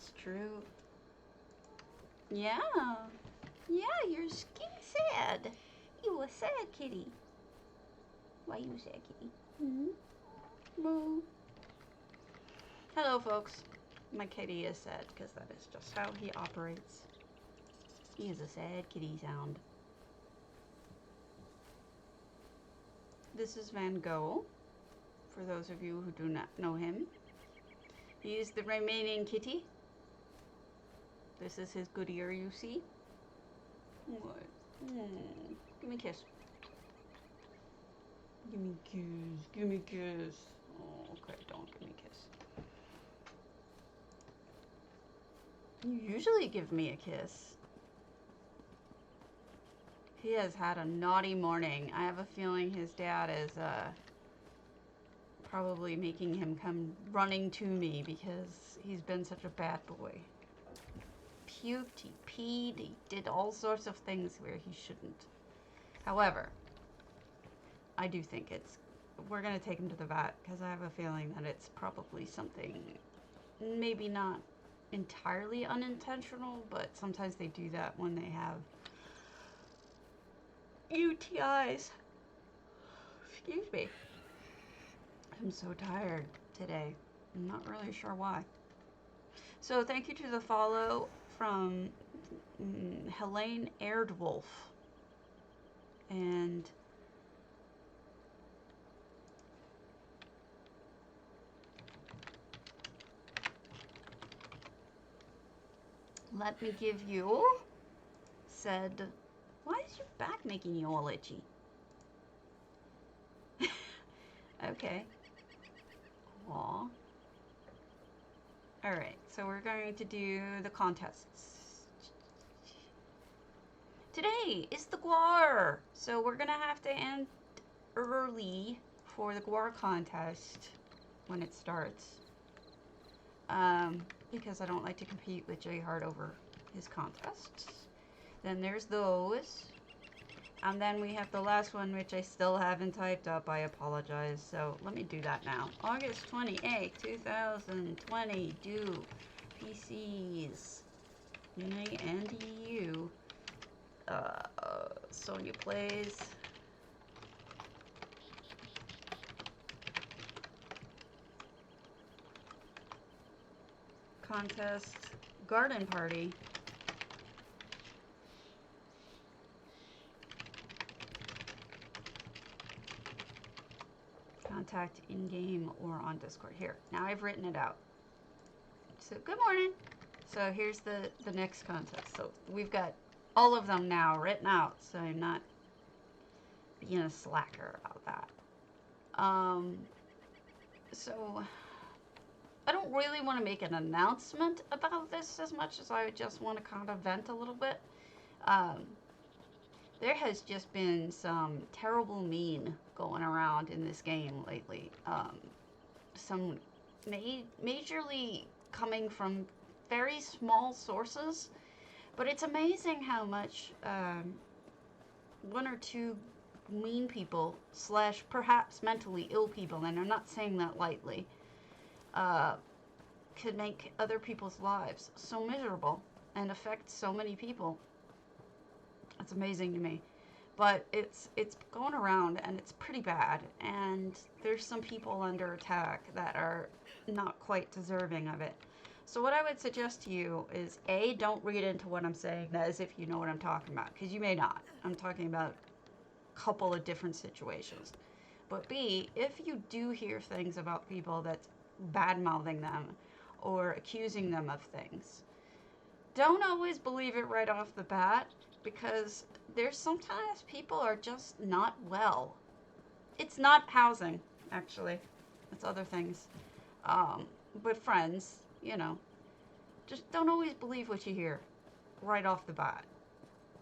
That's true. Yeah. Yeah, you're getting sad. You a sad kitty. Why you sad kitty? Hmm? Moo. Hello, folks. My kitty is sad because that is just how he operates. He is a sad kitty sound. This is Van Gogh, for those of you who do not know him. He is the remaining kitty. This is his good ear, you see. What? Give me a kiss. Give me a kiss. Give me a kiss. Oh, okay, don't give me a kiss. You usually give me a kiss. He has had a naughty morning. I have a feeling his dad is probably making him come running to me because he's been such a bad boy. Puked, he peed, he did all sorts of things where he shouldn't. However, I do think we're going to take him to the vet because I have a feeling that it's probably something maybe not entirely unintentional, but sometimes they do that when they have UTIs. Excuse me. I'm so tired today. I'm not really sure why. So thank you to the follow from Helene Erdwolf. And let me give you said, why is your back making you all itchy? Okay. Aw. Alright, so we're going to do the contests. Today is the Guar! So we're gonna have to end early for the Guar contest when it starts. Because I don't like to compete with Jay Hart over his contests. Then there's those. And then we have the last one, which I still haven't typed up. I apologize. So let me do that now. August 28th, 2020. Do PCs. Uni and EU. Sonia plays. Contest. Garden party. Contact in-game or on Discord. Here, now I've written it out. So, good morning. So, here's the next contest. So, we've got all of them now written out, so I'm not being a slacker about that. So, I don't really want to make an announcement about this as much as I just want to kind of vent a little bit. There has just been some terrible mean going around in this game lately. Some majorly coming from very small sources, but it's amazing how much one or two mean people / perhaps mentally ill people, and I'm not saying that lightly, could make other people's lives so miserable and affect so many people. It's amazing to me, but it's going around and it's pretty bad, and there's some people under attack that are not quite deserving of it. So what I would suggest to you is A, don't read into what I'm saying as if you know what I'm talking about, because you may not. I'm talking about a couple of different situations. But B, if you do hear things about people that's bad-mouthing them or accusing them of things, don't always believe it right off the bat, because there's sometimes people are just not well. It's not housing, actually. It's other things. But friends, you know, just don't always believe what you hear right off the bat.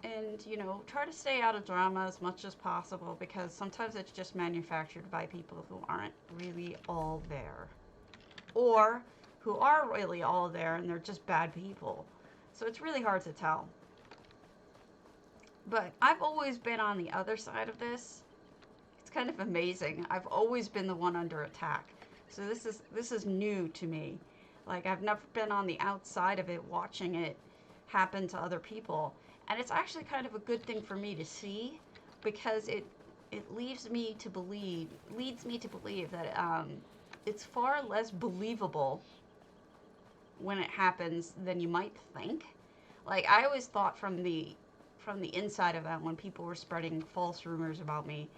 And, you know, try to stay out of drama as much as possible, because sometimes it's just manufactured by people who aren't really all there. Or who are really all there and they're just bad people. So it's really hard to tell. But I've always been on the other side of this. It's kind of amazing. I've always been the one under attack. So this is new to me. Like, I've never been on the outside of it watching it happen to other people. And it's actually kind of a good thing for me to see, because it leads me to believe that it's far less believable when it happens than you might think. Like, I always thought from the inside of that, when people were spreading false rumors about me,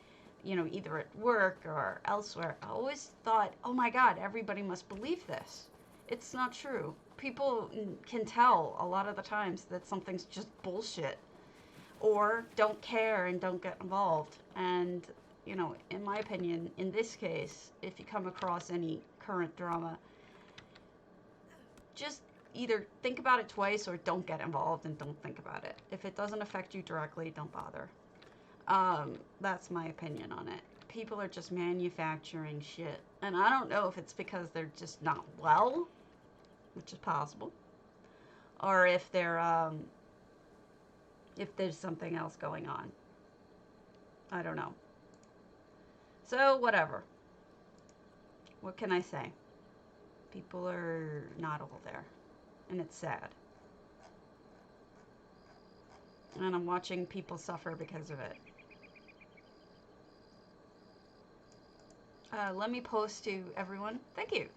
you know, either at work or elsewhere, I always thought, oh my God, everybody must believe this. It's not true. People can tell a lot of the times that something's just bullshit, or don't care and don't get involved. And, you know, in my opinion, in this case, if you come across any current drama, just either think about it twice or don't get involved and don't think about it. If it doesn't affect you directly, don't bother. That's my opinion on it. People are just manufacturing shit. And I don't know if it's because they're just not well, which is possible, or if there's something else going on. I don't know. So, whatever. What can I say? People are not all there. And it's sad. And I'm watching people suffer because of it. Let me post to everyone. Thank you.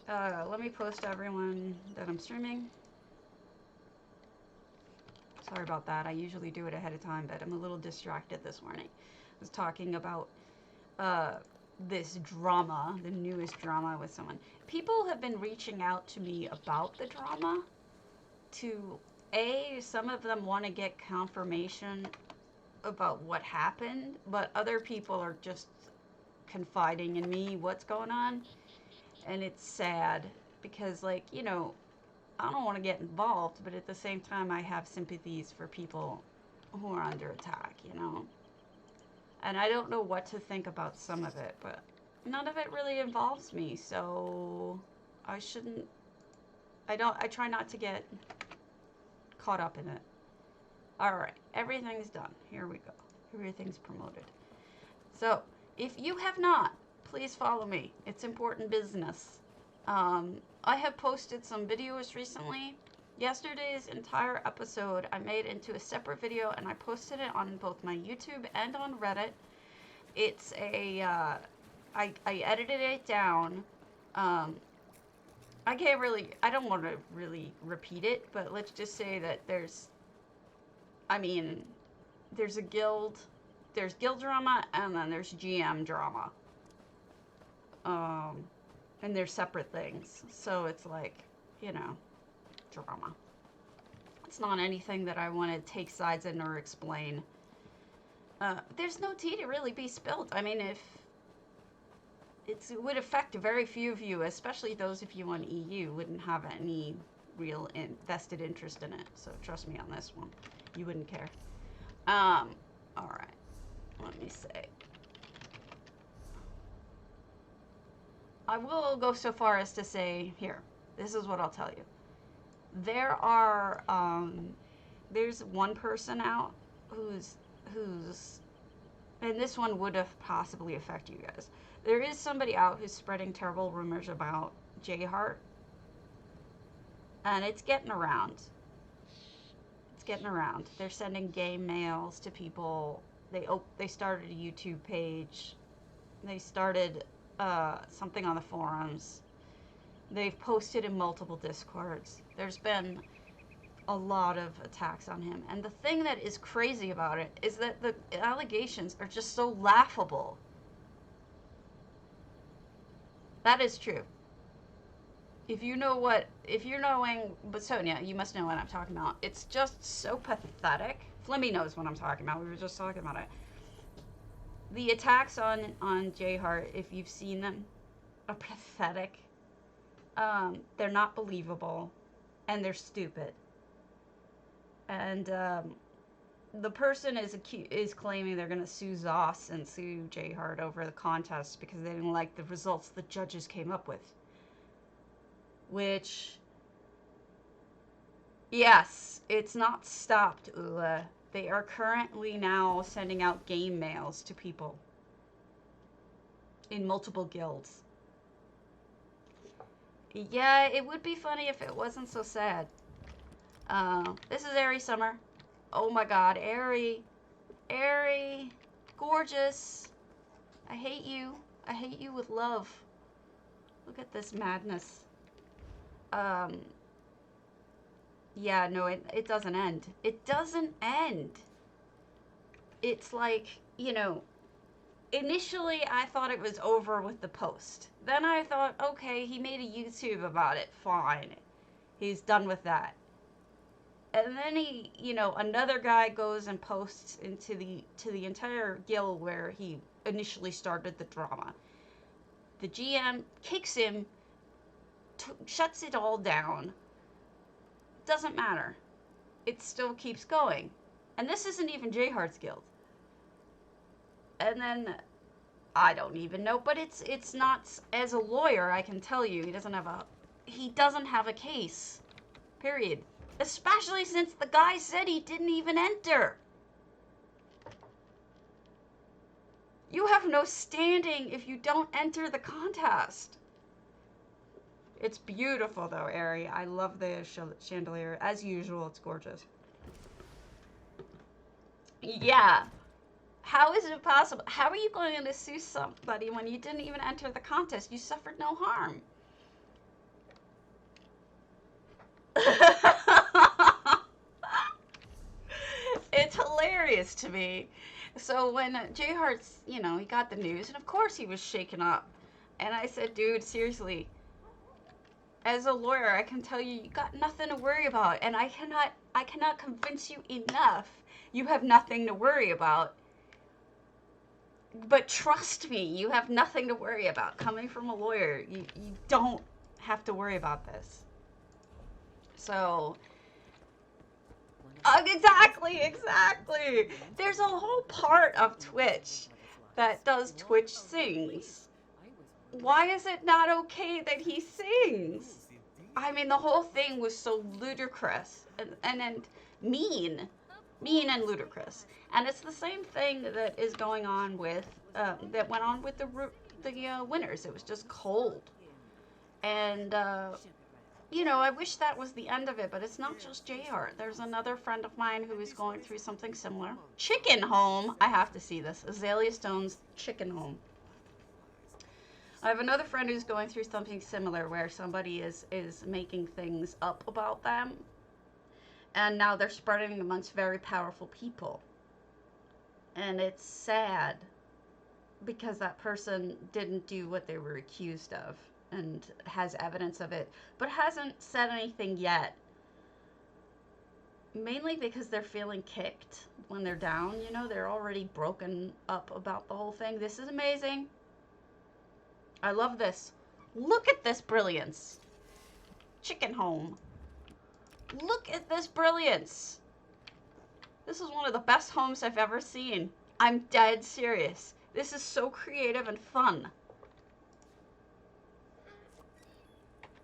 Let me post to everyone that I'm streaming. Sorry about that. I usually do it ahead of time, but I'm a little distracted this morning. I was talking about this drama, the newest drama with someone. People have been reaching out to me about the drama some of them want to get confirmation about what happened, but other people are just confiding in me what's going on. And it's sad because, like, you know, I don't want to get involved, but at the same time, I have sympathies for people who are under attack, you know? And I don't know what to think about some of it, but none of it really involves me, so I try not to get caught up in it. Alright, everything's done. Here we go. Everything's promoted. So, if you have not, please follow me. It's important business. I have posted some videos recently. Yesterday's entire episode I made into a separate video, and I posted it on both my YouTube and on Reddit. It's I edited it down. I don't want to really repeat it, but let's just say that there's guild drama, and then there's GM drama. And they're separate things. So it's like, you know, drama. It's not anything that I want to take sides in or explain. There's no tea to really be spilled. I mean, if it would affect very few of you, especially those of you on EU, wouldn't have any real vested interest in it. So trust me on this one. You wouldn't care. All right. Let me say. I will go so far as to say, here, this is what I'll tell you. There's one person out who's, and this one would have possibly affect you guys. There is somebody out who's spreading terrible rumors about J Heart, and it's getting around. It's getting around. They're sending gay mails to people. They started a YouTube page. They started something on the forums. They've posted in multiple Discords. There's been a lot of attacks on him. And the thing that is crazy about it is that the allegations are just so laughable. That is true. If you're knowing, but Sonia, you must know what I'm talking about. It's just so pathetic. Flimmy knows what I'm talking about. We were just talking about it. The attacks on J Heart, if you've seen them, are pathetic. They're not believable, and they're stupid. And the person is claiming they're gonna sue Zoss and sue J Heart over the contest because they didn't like the results the judges came up with. Which, yes, it's not stopped, Ula. They are currently now sending out game mails to people in multiple guilds. Yeah, it would be funny if it wasn't so sad. This is Airy Summer. Oh my god, Airy. Airy. Gorgeous. I hate you. I hate you with love. Look at this madness. Yeah, no, it doesn't end. It doesn't end. It's like, you know, initially I thought it was over with the post. Then I thought, okay, he made a YouTube about it. Fine. He's done with that. And then he, you know, another guy goes and posts into the entire guild where he initially started the drama. The GM kicks him, shuts it all down. Doesn't matter. It still keeps going. And this isn't even J Hart's guild. And then I don't even know, but it's not, as a lawyer, I can tell you, he doesn't have a case. Period. Especially since the guy said he didn't even enter. You have no standing if you don't enter the contest. It's beautiful though, Ari. I love the chandelier. As usual, it's gorgeous. Yeah. How is it possible? How are you going to sue somebody when you didn't even enter the contest? You suffered no harm. It's hilarious to me. So when J Hart's, you know, he got the news, and of course he was shaken up. And I said, dude, seriously, as a lawyer, I can tell you, you got nothing to worry about. And I cannot convince you enough. You have nothing to worry about. But trust me, you have nothing to worry about. Coming from a lawyer, you don't have to worry about this. So, exactly. There's a whole part of Twitch that does Twitch sings. Why is it not okay that he sings? I mean, the whole thing was so ludicrous and mean and ludicrous. And it's the same thing that is going on with, that went on with the winners. It was just cold. And, you know, I wish that was the end of it, but it's not just J Hart. There's another friend of mine who is going through something similar. Chicken Home. I have to see this. Azalea Stone's Chicken Home. I have another friend who's going through something similar where somebody is making things up about them. And now they're spreading amongst very powerful people. And it's sad because that person didn't do what they were accused of and has evidence of it, but hasn't said anything yet. Mainly because they're feeling kicked when they're down, you know, they're already broken up about the whole thing. This is amazing. I love this. Look at this brilliance. Chicken Home. Look at this brilliance. This is one of the best homes I've ever seen. I'm dead serious. This is so creative and fun.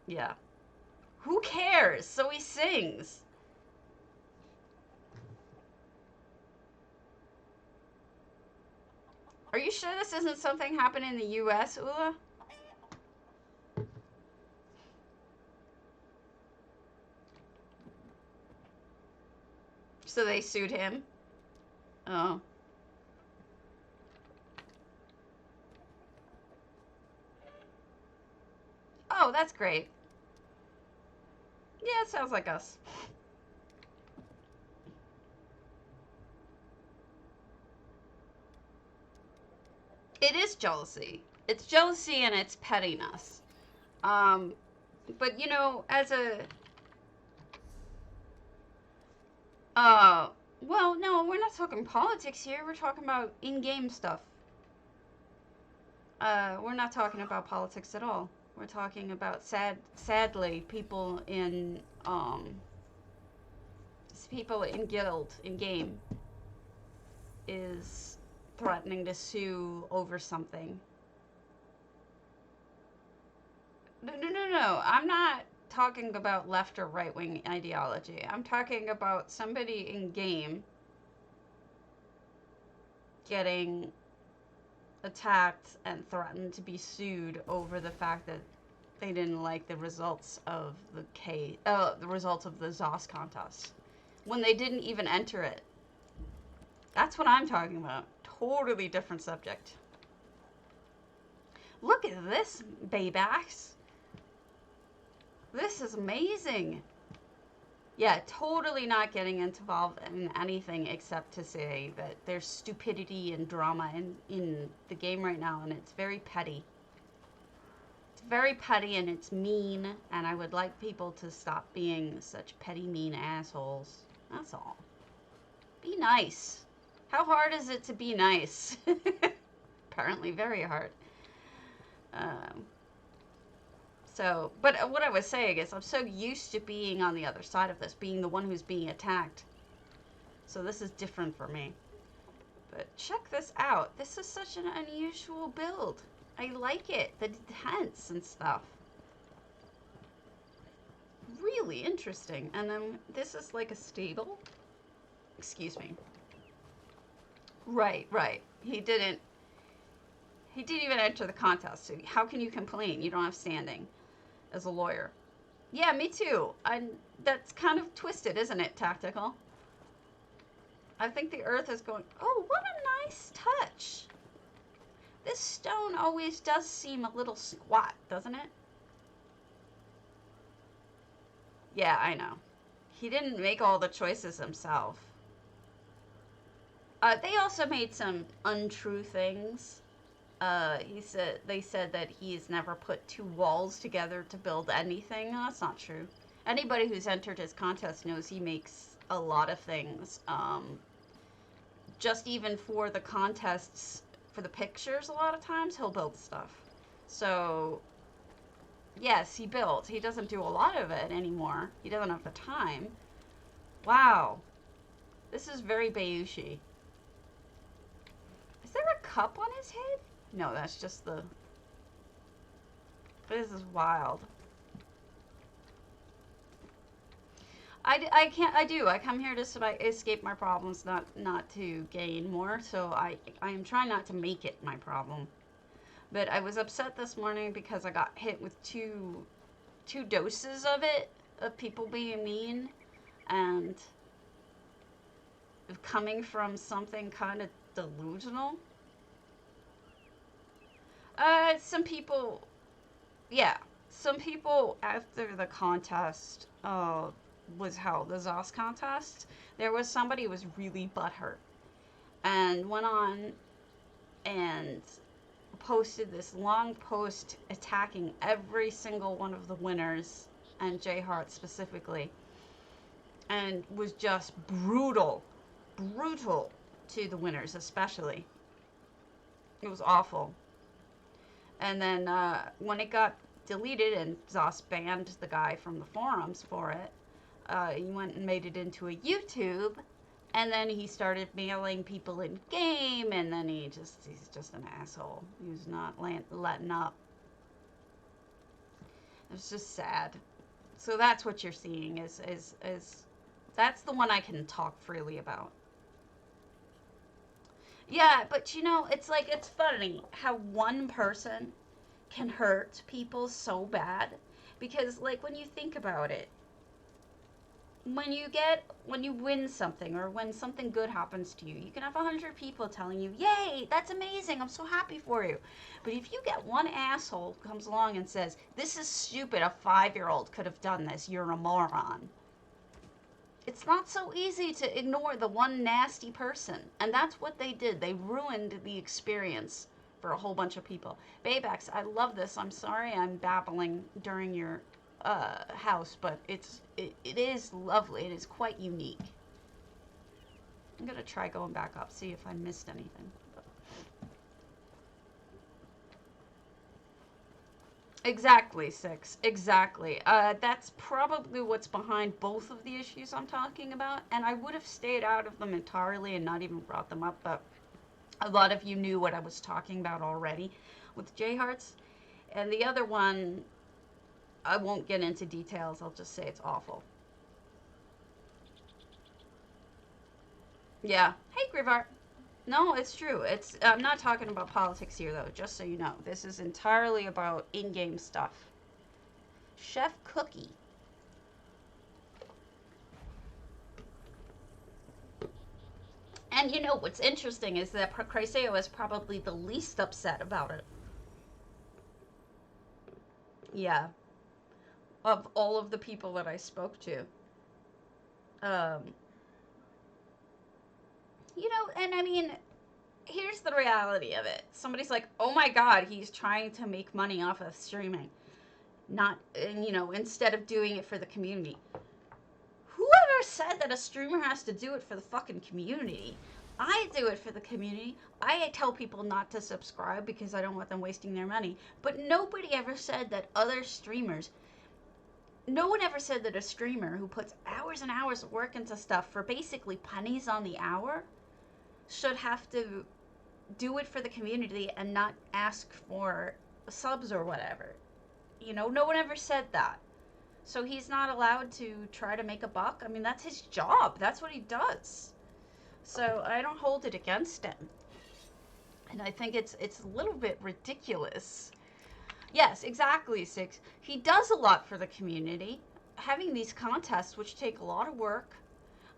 Yeah. Who cares? So he sings. Are you sure this isn't something happening in the US, Ula? So they sued him? Oh. Oh, that's great. Yeah, it sounds like us. It is jealousy. It's jealousy and it's pettiness. But you know, as a... well, no, we're not talking politics here. We're talking about in-game stuff. We're not talking about politics at all. We're talking about, sadly, people in guild, in game, is threatening to sue over something. No. I'm not talking about left or right-wing ideology. I'm talking about somebody in game getting attacked and threatened to be sued over the fact that they didn't like the results of the results of the ZOS contest when they didn't even enter it. That's what I'm talking about. Totally different subject. Look at this, Baybacks. This is amazing. Yeah, totally not getting involved in anything except to say that there's stupidity and drama in the game right now, and it's very petty. It's very petty and it's mean, and I would like people to stop being such petty, mean assholes. That's all. Be nice. How hard is it to be nice? Apparently very hard. But what I was saying is I'm so used to being on the other side of this, being the one who's being attacked. So this is different for me. But check this out. This is such an unusual build. I like it. The tents and stuff. Really interesting. And then this is like a stable. Excuse me. Right. He didn't even enter the contest. So how can you complain? You don't have standing as a lawyer. Yeah, me too. That's kind of twisted, isn't it, Tactical? I think the earth is going... Oh, what a nice touch. This stone always does seem a little squat, doesn't it? Yeah, I know. He didn't make all the choices himself. They also made some untrue things. They said that he's never put two walls together to build anything. No, that's not true. Anybody who's entered his contest knows he makes a lot of things. Just even for the contests, for the pictures, a lot of times he'll build stuff. So, yes, he built. He doesn't do a lot of it anymore. He doesn't have the time. Wow. This is very Bayushi. Is there a cup on his head? No, that's just the... This is wild. I come here to escape my problems, not to gain more, so I am trying not to make it my problem. But I was upset this morning because I got hit with two doses of it, of people being mean, and coming from something kind of delusional. Some people after the contest, was held, the ZOS contest, there was somebody who was really butthurt and went on and posted this long post attacking every single one of the winners, and J Hart specifically, and was just brutal to the winners especially. It was awful. And then when it got deleted and ZOS banned the guy from the forums for it, he went and made it into a YouTube, and then he started mailing people in game, and then he's just an asshole. He was not letting up. It's just sad. So that's what you're seeing is that's the one I can talk freely about. Yeah, but you know, it's like, it's funny how one person can hurt people so bad, because like when you think about it, when you win something or when something good happens to you, you can have 100 people telling you, yay, that's amazing, I'm so happy for you. But if you get one asshole who comes along and says, this is stupid, a 5-year-old could have done this, you're a moron. It's not so easy to ignore the one nasty person. And that's what they did. They ruined the experience for a whole bunch of people. Baybax, I love this. I'm sorry I'm babbling during your house, but it is lovely. It is quite unique. I'm going to try going back up, see if I missed anything. Exactly, Six. Exactly. That's probably what's behind both of the issues I'm talking about, and I would have stayed out of them entirely and not even brought them up, but a lot of you knew what I was talking about already with J-Hearts. And the other one, I won't get into details. I'll just say it's awful. Yeah. Hey, Grivart. No, it's true. I'm not talking about politics here, though, just so you know. This is entirely about in-game stuff. Chef Cookie. And you know what's interesting is that Chrysaio is probably the least upset about it. Yeah. Of all of the people that I spoke to. You know, and I mean, here's the reality of it. Somebody's like, oh my God, he's trying to make money off of streaming. Not, you know, instead of doing it for the community. Whoever said that a streamer has to do it for the fucking community? I do it for the community. I tell people not to subscribe because I don't want them wasting their money. But nobody ever said that other streamers, no one ever said that a streamer who puts hours and hours of work into stuff for basically pennies on the hour should have to do it for the community and not ask for subs or whatever. You know, no one ever said that. So he's not allowed to try to make a buck. I mean, that's his job. That's what he does. So I don't hold it against him. And I think it's a little bit ridiculous. Yes, exactly, Six. He does a lot for the community. Having these contests, which take a lot of work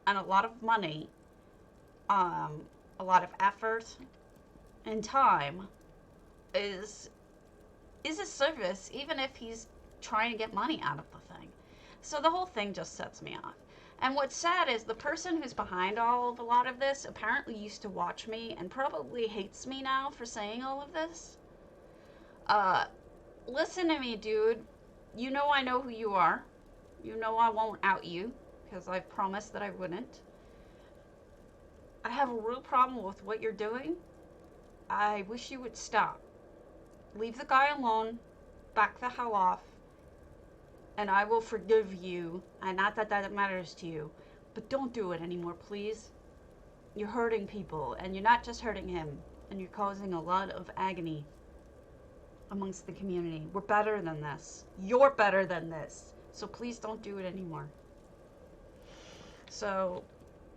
and a lot of money, a lot of effort and time, is a service, even if he's trying to get money out of the thing. So the whole thing just sets me off. And what's sad is the person who's behind all of a lot of this apparently used to watch me and probably hates me now for saying all of this. Listen to me, dude. You know who you are. You know I won't out you, because I promised that I wouldn't. I have a real problem with what you're doing. I wish you would stop. Leave the guy alone. Back the hell off. And I will forgive you. And not that that matters to you. But don't do it anymore, please. You're hurting people. And you're not just hurting him. And you're causing a lot of agony amongst the community. We're better than this. You're better than this. So please don't do it anymore. So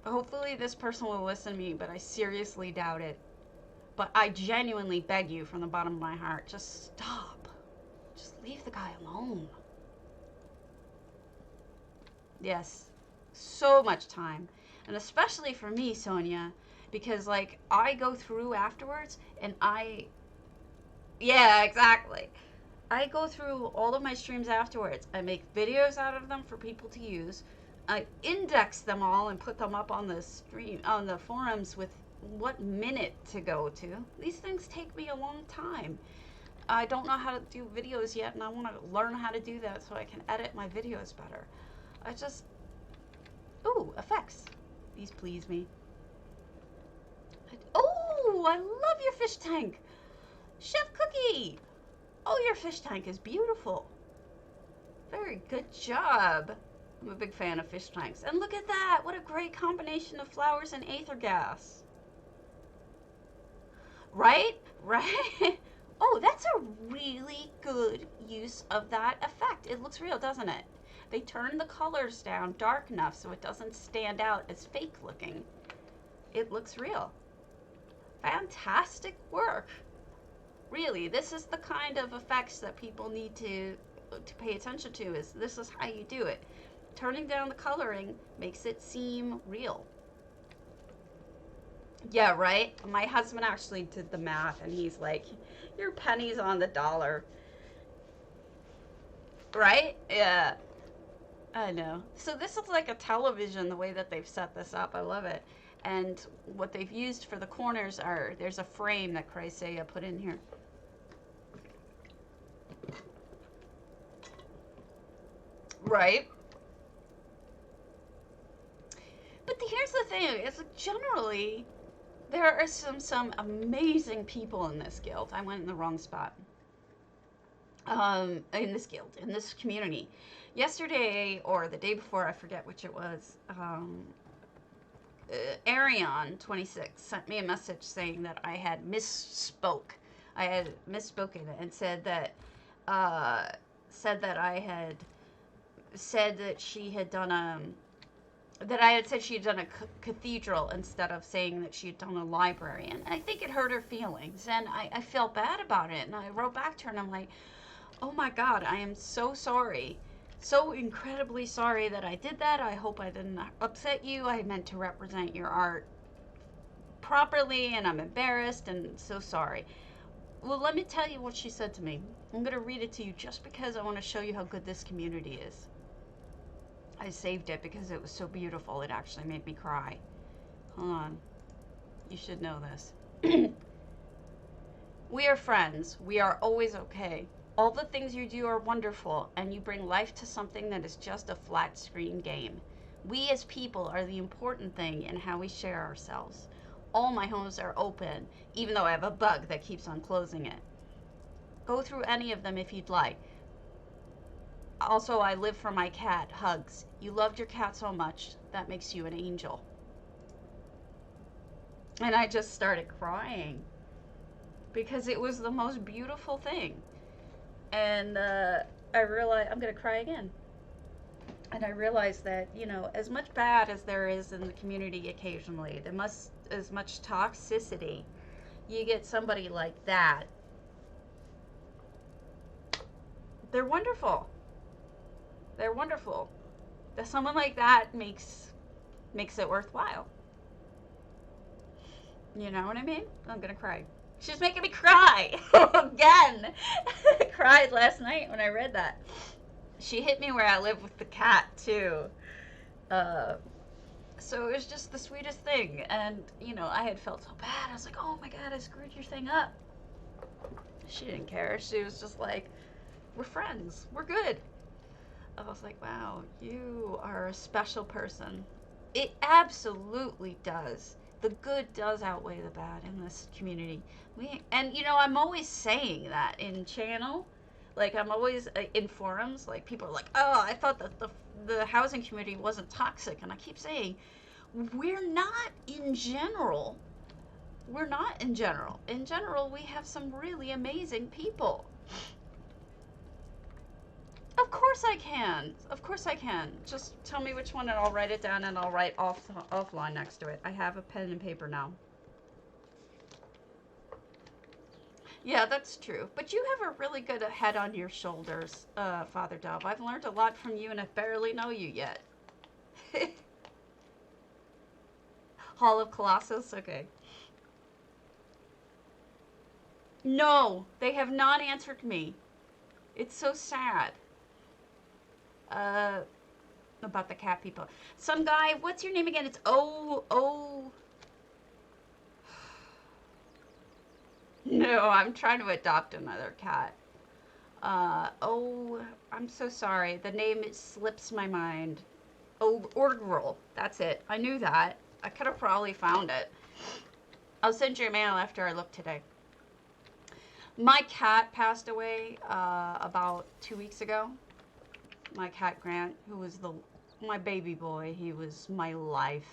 hopefully this person will listen to me, but I seriously doubt it. But I genuinely beg you from the bottom of my heart, just stop. Just leave the guy alone. Yes, so much time. And especially for me, Sonia, because like I go through afterwards and yeah, exactly. I go through all of my streams afterwards. I make videos out of them for people to use. I index them all and put them up on the stream, on the forums with what minute to go to. These things take me a long time. I don't know how to do videos yet, and I want to learn how to do that so I can edit my videos better. Ooh, effects. These please me. Oh, I love your fish tank. Chef Cookie. Oh, your fish tank is beautiful. Very good job. I'm a big fan of fish tanks. And look at that. What a great combination of flowers and aether gas. Right? Right? Oh, that's a really good use of that effect. It looks real, doesn't it? They turn the colors down dark enough so it doesn't stand out as fake looking. It looks real. Fantastic work. Really, this is the kind of effects that people need to pay attention to. This is how you do it. Turning down the coloring makes it seem real. Yeah, right? My husband actually did the math and he's like, your pennies on the dollar. Right? Yeah. I know. So this is like a television, the way that they've set this up. I love it. And what they've used for the corners are, there's a frame that Chrysaia put in here. Right? But here's the thing, is generally, there are some amazing people in this guild. I went in the wrong spot. In this guild, in this community. Yesterday, or the day before, I forget which it was, Arion26 sent me a message saying that I had misspoke. I had misspoken and said that I had said that she had done that I had said she had done a cathedral instead of saying that she had done a library. And I think it hurt her feelings. And I felt bad about it. And I wrote back to her and I'm like, Oh my God, I am so sorry. So incredibly sorry that I did that. I hope I didn't upset you. I meant to represent your art properly, and I'm embarrassed and so sorry. Well, let me tell you what she said to me. I'm going to read it to you just because I want to show you how good this community is. I saved it because it was so beautiful. It actually made me cry. Hold on. You should know this. We are friends. We are always okay. All the things you do are wonderful, and you bring life to something that is just a flat screen game. We as people are the important thing in how we share ourselves. All my homes are open, even though I have a bug that keeps on closing it. Go through any of them if you'd like. Also, I live for my cat, Hugs. You loved your cat so much, that makes you an angel. And I just started crying because it was the most beautiful thing. And I realized I'm going to cry again. And I realized that, you know, as much bad as there is in the community occasionally, as much toxicity, you get somebody like that. They're wonderful. They're wonderful. That someone like that makes it worthwhile. You know what I mean? I'm gonna cry. She's making me cry again. I cried last night when I read that. She hit me where I live with the cat too. So it was just the sweetest thing. And you know, I had felt so bad. I was like, oh my God, I screwed your thing up. She didn't care. She was just like, we're friends. We're good. I was like, wow, you are a special person. It absolutely does. The good does outweigh the bad in this community. And you know, I'm always saying that in channel. Like, I'm always in forums. Like, people are like, oh, I thought that the housing community wasn't toxic. And I keep saying, we're not in general. We're not in general. In general, we have some really amazing people. Of course I can. Of course I can. Just tell me which one and I'll write it down and I'll write offline next to it. I have a pen and paper now. Yeah, that's true. But you have a really good head on your shoulders, Father Dove. I've learned a lot from you and I barely know you yet. Hall of Colossus? Okay. No, they have not answered me. It's so sad. About the cat people. Some guy, what's your name again? It's No, I'm trying to adopt another cat. I'm so sorry. The name, it slips my mind. Oh, Orgrill. That's it. I knew that. I could have probably found it. I'll send you a mail after I look today. My cat passed away about 2 weeks ago. My cat Grant, who was my baby boy. He was my life.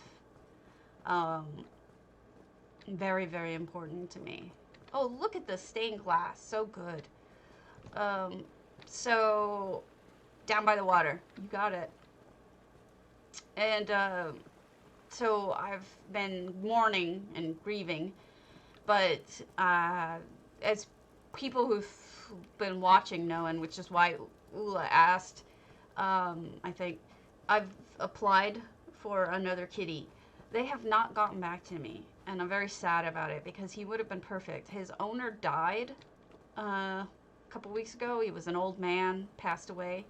Very, very important to me. Oh, look at this stained glass. So good. So, down by the water. You got it. And, so I've been mourning and grieving. But, as people who've been watching know, and which is why Ula asked, I think, I've applied for another kitty. They have not gotten back to me. And I'm very sad about it because he would have been perfect. His owner died a couple weeks ago. He was an old man, passed away.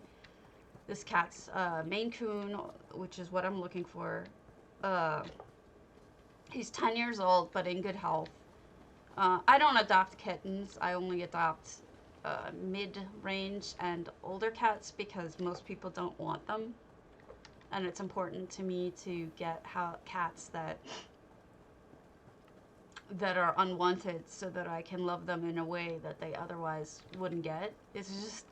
This cat's Maine Coon, which is what I'm looking for. He's 10 years old, but in good health. I don't adopt kittens. I only adopt mid-range and older cats because most people don't want them. And it's important to me to get cats that are unwanted so that I can love them in a way that they otherwise wouldn't get. It's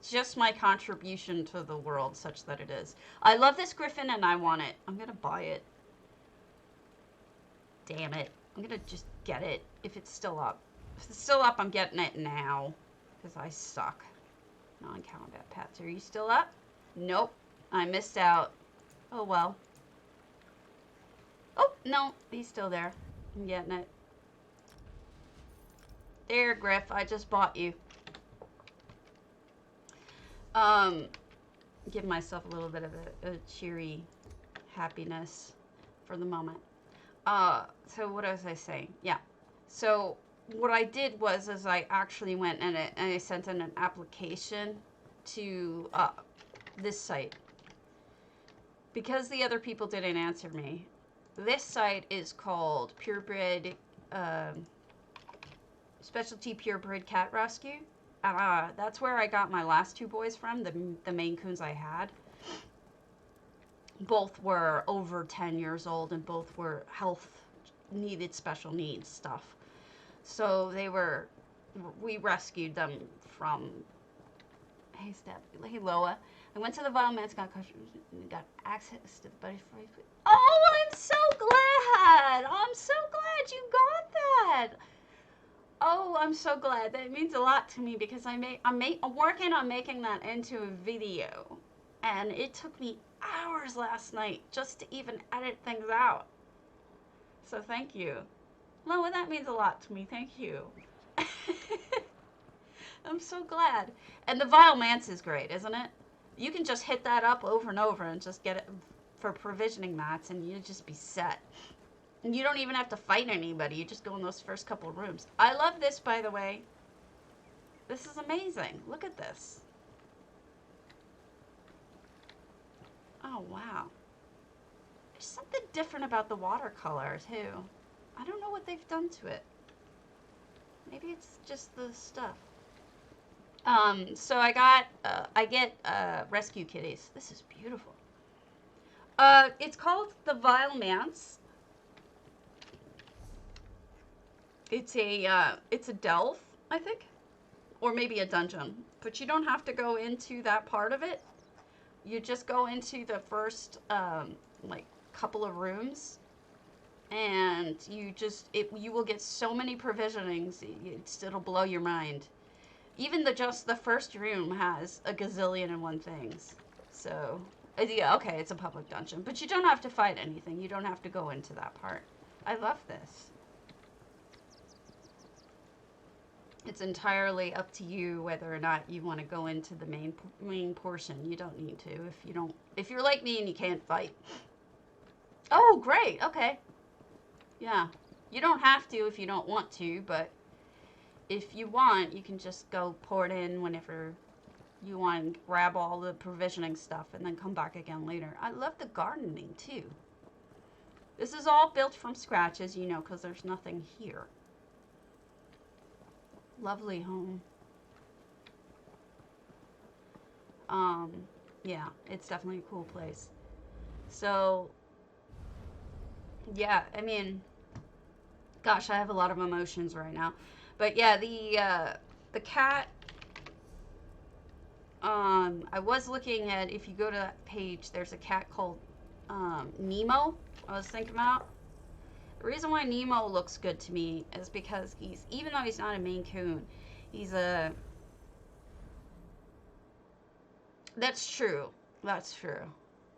just my contribution to the world such that it is. I love this griffin and I want it. I'm gonna buy it. Damn it. I'm gonna just get it if it's still up. If it's still up, I'm getting it now because I suck. Non-combat pets. Are you still up? Nope. I missed out. Oh well. Oh, no. He's still there. I'm getting it. There, Griff, I just bought you. Um, give myself a little bit of a cheery happiness for the moment. So what was I saying? Yeah. So what I did was, is I actually went and I sent in an application to this site because the other people didn't answer me. This site is called Purebred, Specialty Purebred Cat Rescue. That's where I got my last two boys from, the Maine Coons I had. Both were over 10 years old and both were needed special needs stuff. So we rescued them from, hey Steph, hey Loa. I went to the Violence got access to the butterfly. Oh, I'm so glad! I'm so glad you got that! Oh, I'm so glad. That means a lot to me because I'm working on making that into a video. And it took me hours last night just to even edit things out. So thank you. Lola, that means a lot to me. Thank you. I'm so glad. And the Violence is great, isn't it? You can just hit that up over and over and just get it for provisioning mats and you'll just be set. And you don't even have to fight anybody. You just go in those first couple rooms. I love this, by the way. This is amazing. Look at this. Oh, wow. There's something different about the watercolor, too. I don't know what they've done to it. Maybe it's just the stuff. So I get rescue kitties. This is beautiful. It's called the Violence. It's a delve, I think, or maybe a dungeon. But you don't have to go into that part of it. You just go into the first like couple of rooms, and you will get so many provisionings. It'll blow your mind. Even just the first room has a gazillion and one things. So yeah, okay, it's a public dungeon, but you don't have to fight anything. You don't have to go into that part. I love this. It's entirely up to you whether or not you want to go into the main portion. You don't need to if you're like me and you can't fight. Oh, great. Okay. Yeah. You don't have to if you don't want to, but if you want, you can just go pour it in whenever you want and grab all the provisioning stuff and then come back again later. I love the gardening too. This is all built from scratch, as you know, because there's nothing here. Lovely home. Yeah, it's definitely a cool place. So, yeah, I mean, gosh, I have a lot of emotions right now. But yeah, the cat, I was looking at, if you go to that page, there's a cat called Nemo, I was thinking about. The reason why Nemo looks good to me is because even though he's not a Maine Coon, that's true. That's true.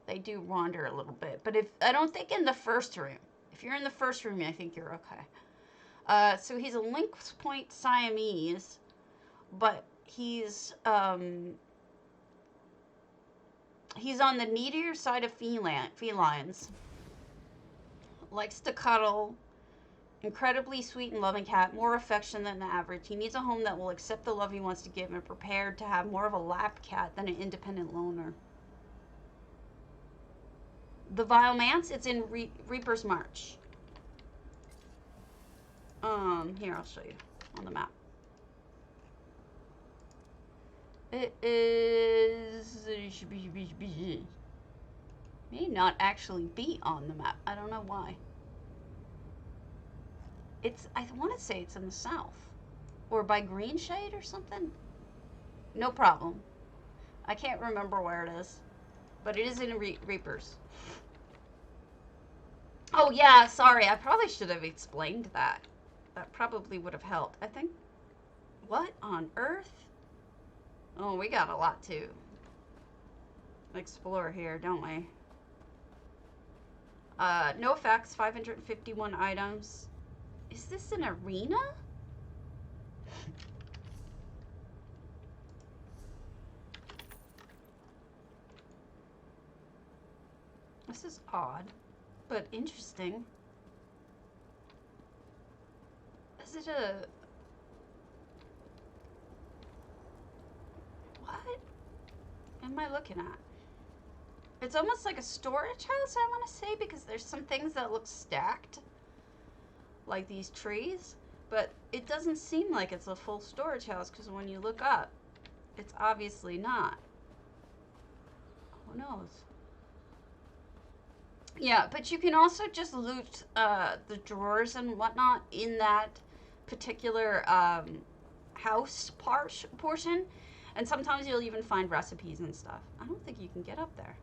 They do wander a little bit. But I don't think in the first room. If you're in the first room, I think you're okay. So he's a Lynx Point Siamese, but he's on the needier side of felines. Likes to cuddle. Incredibly sweet and loving cat, more affection than the average. He needs a home that will accept the love he wants to give and prepared to have more of a lap cat than an independent loner. The Violence, it's in Reaper's March. Here, I'll show you on the map. It is... may not actually be on the map. I don't know why. I want to say it's in the south. Or by Green Shade or something. No problem. I can't remember where it is. But it is in Reapers. Oh yeah, sorry. I probably should have explained that. That probably would have helped. I think... What on earth? Oh, we got a lot to explore here, don't we? No facts, 551 items. Is this an arena? This is odd, but interesting. Is it a... What am I looking at? It's almost like a storage house, I want to say, because there's some things that look stacked, like these trees, but it doesn't seem like it's a full storage house, because when you look up, it's obviously not. Who knows? Yeah, but you can also just loot the drawers and whatnot in that particular house portion, and sometimes you'll even find recipes and stuff. I don't think you can get up there.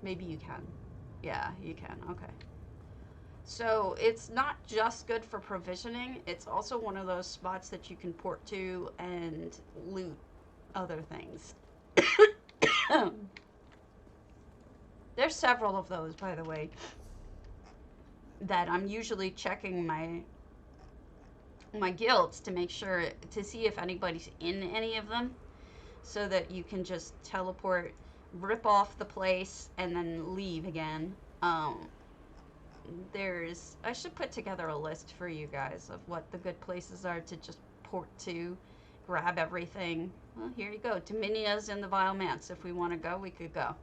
Maybe you can. Yeah, you can. Okay. So it's not just good for provisioning. It's also one of those spots that you can port to and loot other things. There's several of those, by the way, that I'm usually checking my guilds to make sure, to see if anybody's in any of them, so that you can just teleport, rip off the place, and then leave again. I should put together a list for you guys of what the good places are to just port to, grab everything. Well, here you go. Dominia's in the Vile Manse. If we want to go, we could go.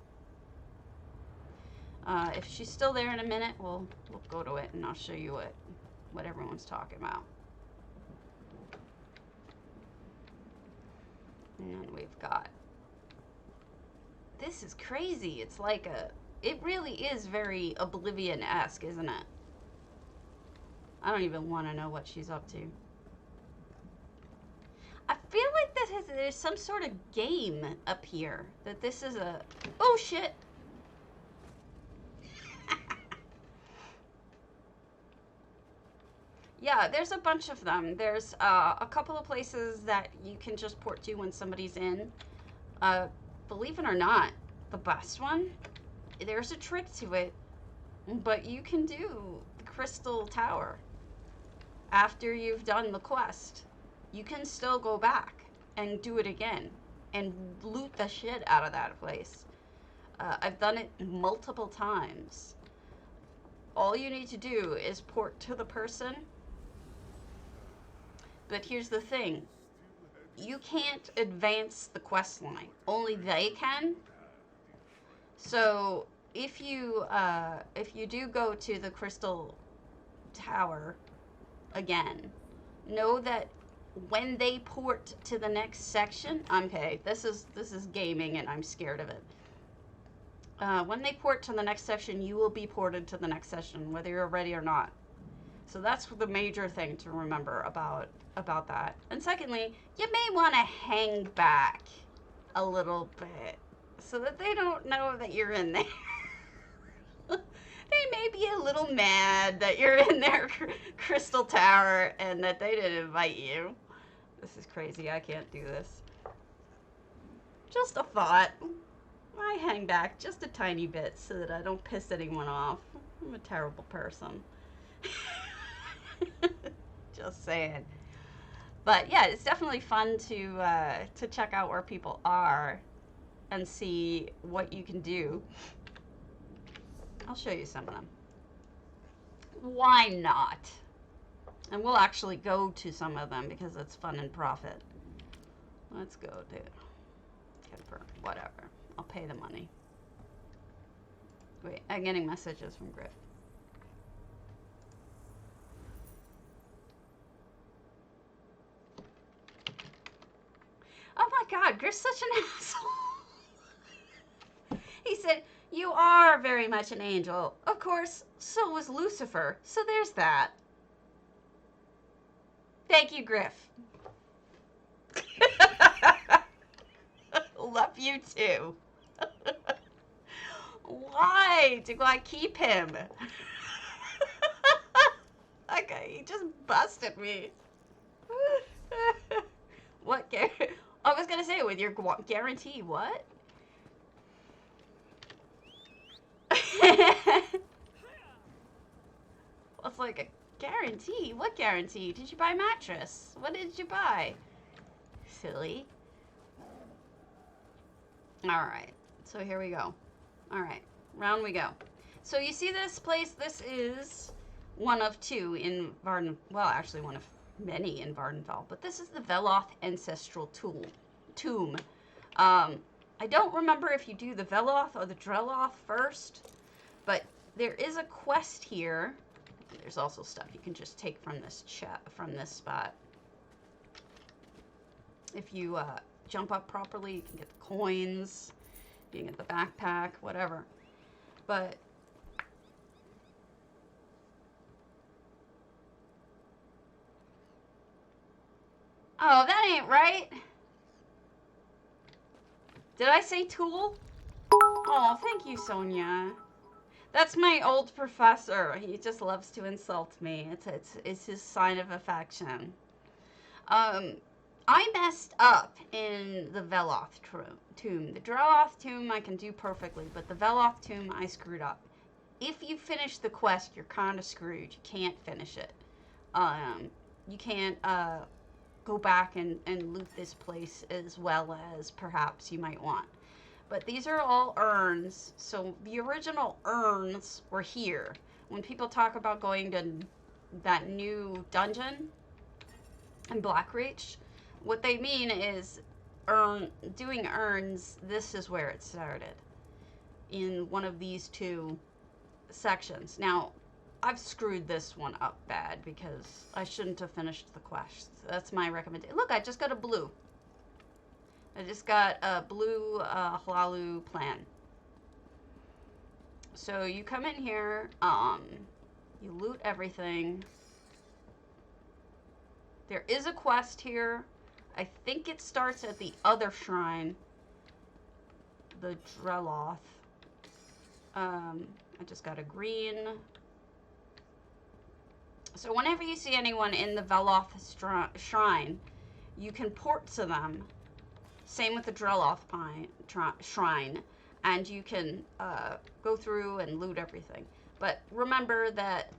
If she's still there in a minute, we'll go to it, and I'll show you what everyone's talking about. And then we've got... This is crazy. It's like it really is very Oblivion-esque, isn't it? I don't even want to know what she's up to. I feel like there's some sort of game up here. That this is a... Oh, shit! Yeah, there's a bunch of them. There's a couple of places that you can just port to when somebody's in. Believe it or not, the best one, there's a trick to it, but you can do the Crystal Tower after you've done the quest. You can still go back and do it again and loot the shit out of that place. I've done it multiple times. All you need to do is port to the person. But here's the thing. You can't advance the quest line. Only they can. So if you do go to the Crystal Tower again, know that when they port to the next section, okay, this is gaming and I'm scared of it. When they port to the next section, you will be ported to the next session, whether you're ready or not. So that's the major thing to remember about that. And secondly, you may want to hang back a little bit so that they don't know that you're in there. They may be a little mad that you're in their Crystal Tower and that they didn't invite you. This is crazy. I can't do this. Just a thought. I hang back just a tiny bit so that I don't piss anyone off. I'm a terrible person. Just saying. But yeah, it's definitely fun to check out where people are and see what you can do. I'll show you some of them. Why not? And we'll actually go to some of them because it's fun and profit. Let's go to confirm. Whatever. I'll pay the money. Wait, I'm getting messages from Griff. Oh my God, Griff's such an asshole. He said, "You are very much an angel. Of course, so was Lucifer. So there's that." Thank you, Griff. Love you too. Why do I keep him? Okay, he just busted me. What? I was gonna say, with your guarantee, what? It's like a guarantee. What guarantee? Did you buy a mattress? What did you buy? Silly. Alright, so here we go. Alright, round we go. So you see this place? This is one of two in Varden. Well, actually one of many in Vardenfell. But this is the Veloth Ancestral Tomb. I don't remember if you do the Veloth or the Dreloth first, but there is a quest here. There's also stuff you can just take from this spot. If you jump up properly, you can get the coins, you can get the backpack, whatever. But oh, that ain't right. Did I say tool? Oh, thank you, Sonia. That's my old professor. He just loves to insult me. It's his sign of affection. I messed up in the Veloth tomb. The Dreloth tomb I can do perfectly, but the Veloth tomb I screwed up. If you finish the quest, you're kind of screwed. You can't finish it. You can't go back and loot this place as well as perhaps you might want. But these are all urns, so the original urns were here. When people talk about going to that new dungeon in Blackreach, what they mean is doing urns, this is where it started, in one of these two sections. Now, I've screwed this one up bad because I shouldn't have finished the quest. That's my recommendation. Look, I just got a blue. I just got a blue Hlalu plan. So you come in here, you loot everything. There is a quest here. I think it starts at the other shrine, the Dreloth. I just got a green. So whenever you see anyone in the Veloth shrine, you can port to them. Same with the Dreloth shrine, and you can go through and loot everything. But remember that,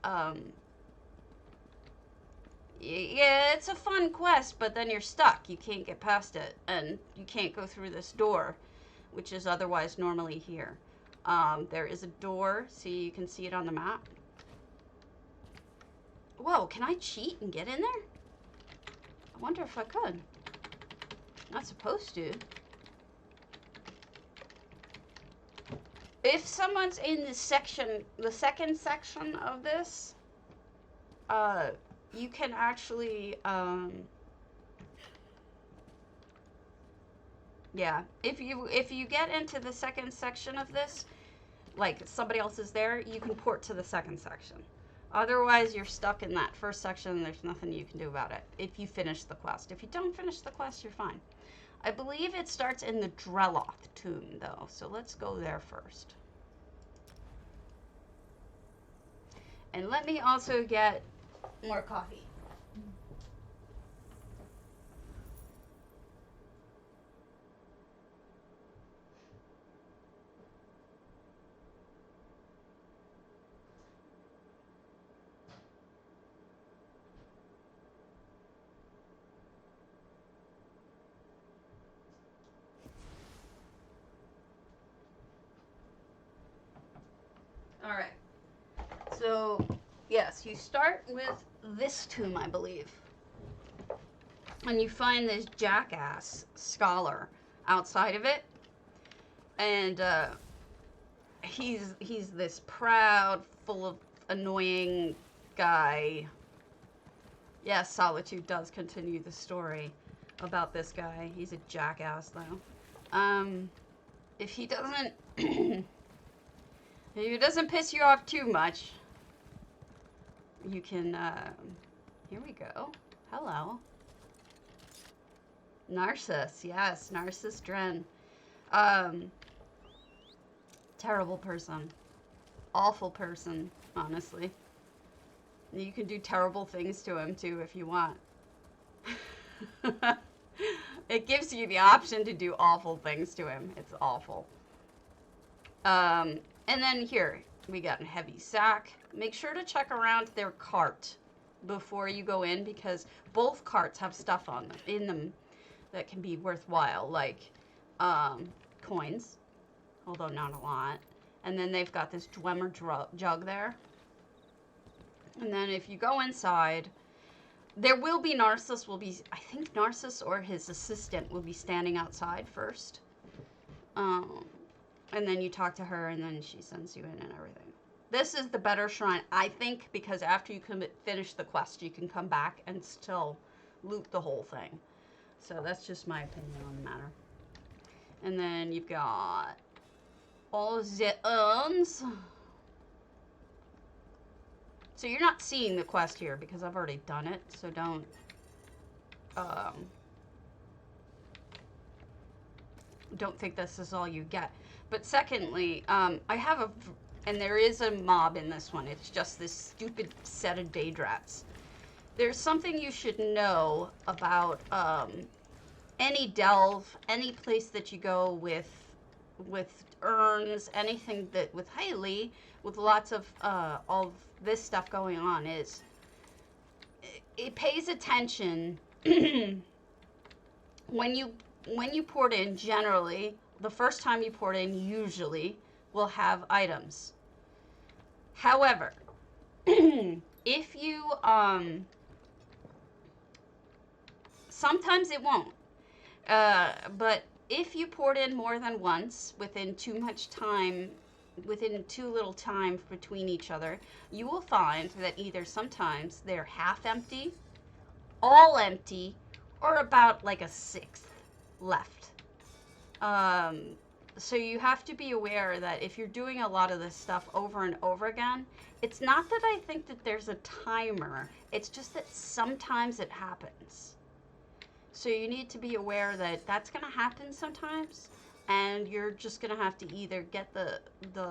yeah, it's a fun quest, but then you're stuck. You can't get past it, and you can't go through this door, which is otherwise normally here. There is a door, see, you can see it on the map. Whoa, can I cheat and get in there? I wonder if I could. Not supposed to. If someone's in the second section of this, you can actually, yeah, if you get into the second section of this, like somebody else is there, you can port to the second section. Otherwise, you're stuck in that first section and there's nothing you can do about it if you finish the quest. If you don't finish the quest, you're fine. I believe it starts in the Dreloth tomb, though, so let's go there first. And let me also get more coffee. All right. So, yes, you start with this tomb, I believe. And you find this jackass scholar outside of it. And he's this proud, full of annoying guy. Yes, Solitude does continue the story about this guy. He's a jackass, though. If he doesn't... if it doesn't piss you off too much, you can, here we go. Hello. Narcissus, yes, Narcissus Dren. Terrible person. Awful person, honestly. You can do terrible things to him, too, if you want. It gives you the option to do awful things to him. It's awful. And then here, we got a heavy sack. Make sure to check around their cart before you go in, because both carts have stuff on them, in them that can be worthwhile, like coins, although not a lot, And then they've got this Dwemer jug there. And then if you go inside, there will be Narcissus will be, I think Narcissus or his assistant will be standing outside first. And then you talk to her, and then she sends you in and everything. This is the better shrine, I think, because after you finish the quest, you can come back and still loot the whole thing. So that's just my opinion on the matter. And then you've got all the urns. So you're not seeing the quest here because I've already done it. So don't think this is all you get. But secondly, I have and there is a mob in this one. It's just this stupid set of Daedrats. There's something you should know about any delve, any place that you go with urns, anything that with Hailey, with lots of all this stuff going on, is it pays attention when you port in. Generally, the first time you port in usually will have items. However, if you sometimes it won't, but if you port in more than once within too little time between each other, you will find that either sometimes they're half empty, all empty, or about like a sixth left. So you have to be aware that if you're doing a lot of this stuff over and over again, it's not that I think that there's a timer, it's just that sometimes it happens. So you need to be aware that that's going to happen sometimes, and you're just going to have to either get the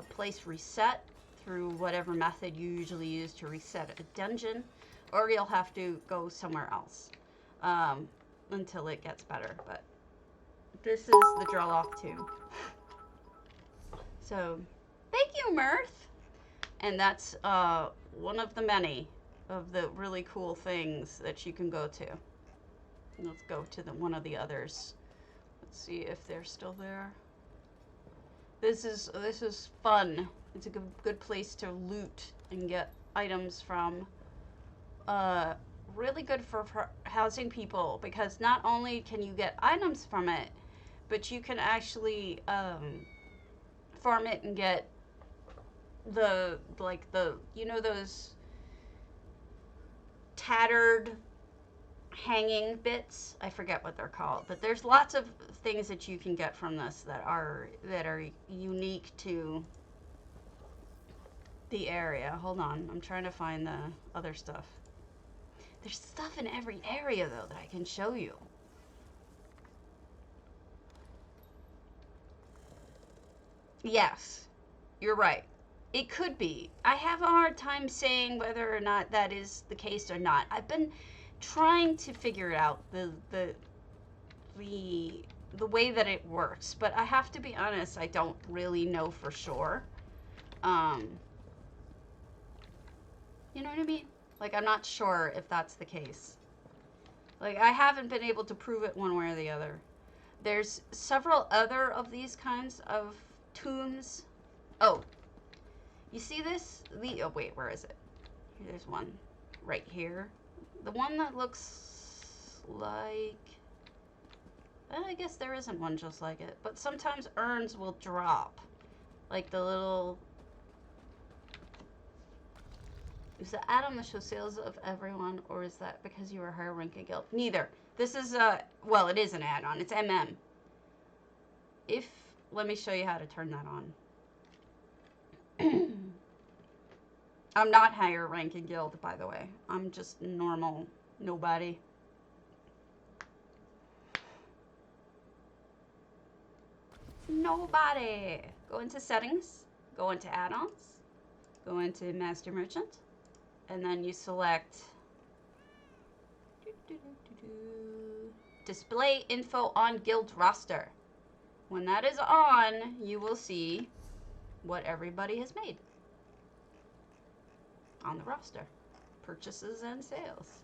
place reset through whatever method you usually use to reset a dungeon, or you'll have to go somewhere else until it gets better. But this is the Drelloch too. So, thank you, Mirth! And that's one of the many of the really cool things that you can go to. Let's go to one of the others. Let's see if they're still there. This is fun. It's a good place to loot and get items from. Really good for housing people, because not only can you get items from it, but you can actually farm it and get the you know those tattered hanging bits? I forget what they're called, but there's lots of things that you can get from this that are unique to the area. Hold on, I'm trying to find the other stuff. There's stuff in every area though that I can show you. Yes, you're right. It could be. I have a hard time saying whether or not that is the case or not. I've been trying to figure out the way that it works, but I have to be honest, I don't really know for sure. You know what I mean? Like, I'm not sure if that's the case. Like, I haven't been able to prove it one way or the other. There's several other of these kinds of tombs. Oh, you see this? Oh, wait, where is it? There's one right here. The one that looks like... I guess there isn't one just like it. But sometimes urns will drop. Like the little... Is the add-on that shows sales of everyone, or is that because you were a higher ranking guild? Neither. This is well, it is an add-on. It's MM. Let me show you how to turn that on. I'm not higher ranking guild, by the way. I'm just normal nobody. Nobody. Go into settings, go into add-ons, go into master merchant, and then you select display info on guild roster. When that is on, you will see what everybody has made on the roster. Purchases and sales.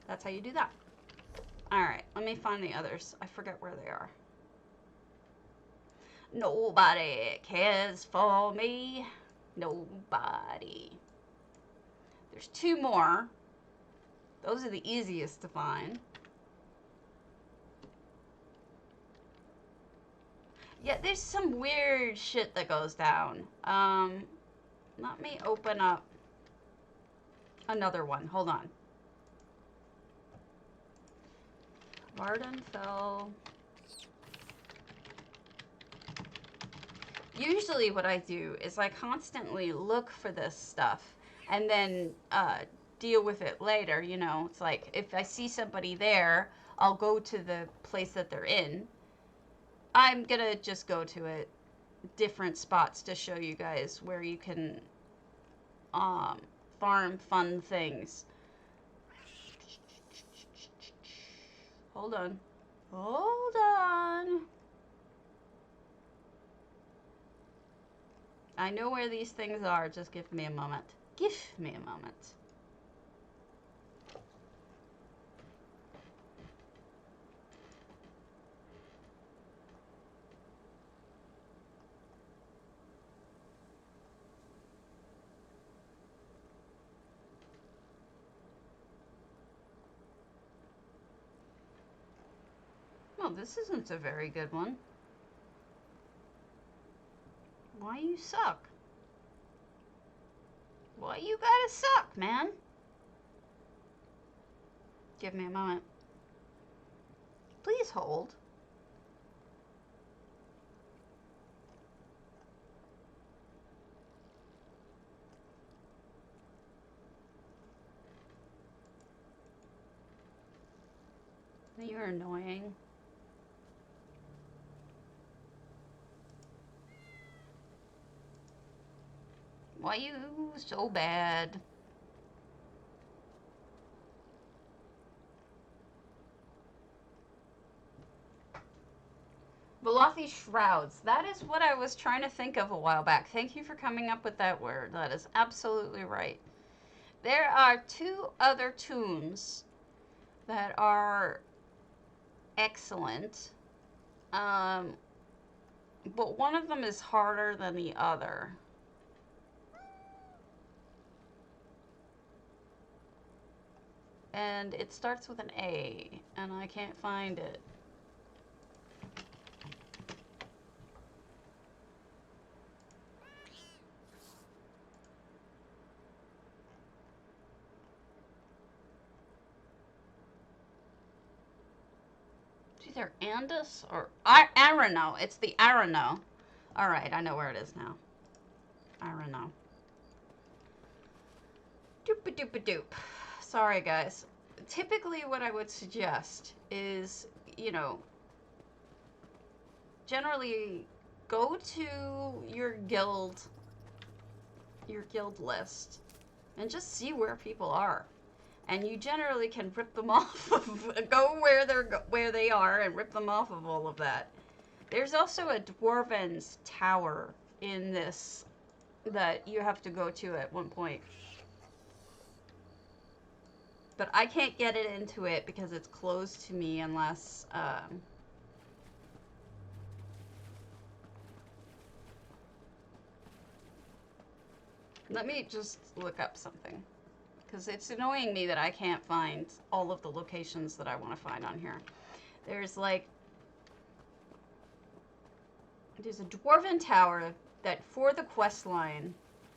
That's how you do that. Alright, let me find the others. I forget where they are. Nobody cares for me. Nobody. There's 2 more. Those are the easiest to find. Yeah, there's some weird shit that goes down. Let me open up another one. Hold on. Vardenfell. Usually what I do is I constantly look for this stuff and then deal with it later, you know. It's like if I see somebody there, I'll go to the place that they're in. I'm gonna just go to it, different spots to show you guys where you can farm fun things. Hold on. Hold on. I know where these things are. Just give me a moment. Give me a moment. Well, this isn't a very good one. Why you suck? Why you gotta suck, man? Give me a moment. Please hold. You're annoying. Why you so bad? Velothi shrouds. That is what I was trying to think of a while back. Thank you for coming up with that word. That is absolutely right. There are 2 other tunes that are excellent. But one of them is harder than the other. And it starts with an A, and I can't find it. It's either Andus or Arano. It's the Arano. All right, I know where it is now. Arano. Doop-a-doop-a-doop. Sorry, guys. Typically, what I would suggest is, you know, generally go to your guild list and just see where people are. And you generally can rip them off of, go where they are and rip them off of all of that. There's also a dwarven's tower in this that you have to go to at one point. But I can't get it into it because it's closed to me unless, let me just look up something. Because it's annoying me that I can't find all of the locations that I want to find on here. There's like, there's a dwarven tower that for the quest line,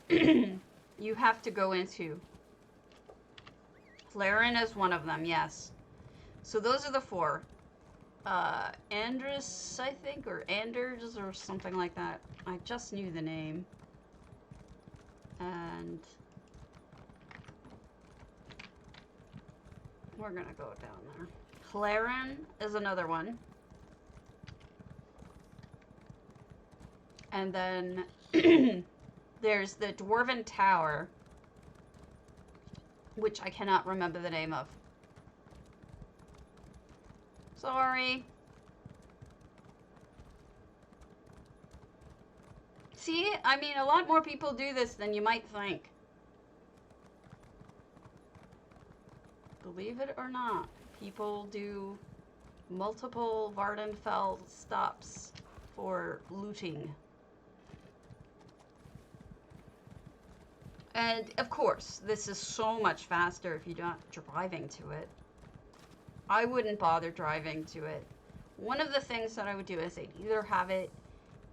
you have to go into. Laren is one of them, yes. So those are the 4. Andrus, I think, or Anders, or something like that. I just knew the name. And we're gonna go down there. Laren is another one. And then there's the Dwarven Tower, which I cannot remember the name of. Sorry. See, I mean, a lot more people do this than you might think. Believe it or not, people do multiple Vardenfell stops for looting. And of course, this is so much faster if you're not driving to it. I wouldn't bother driving to it. One of the things that I would do is I'd either have it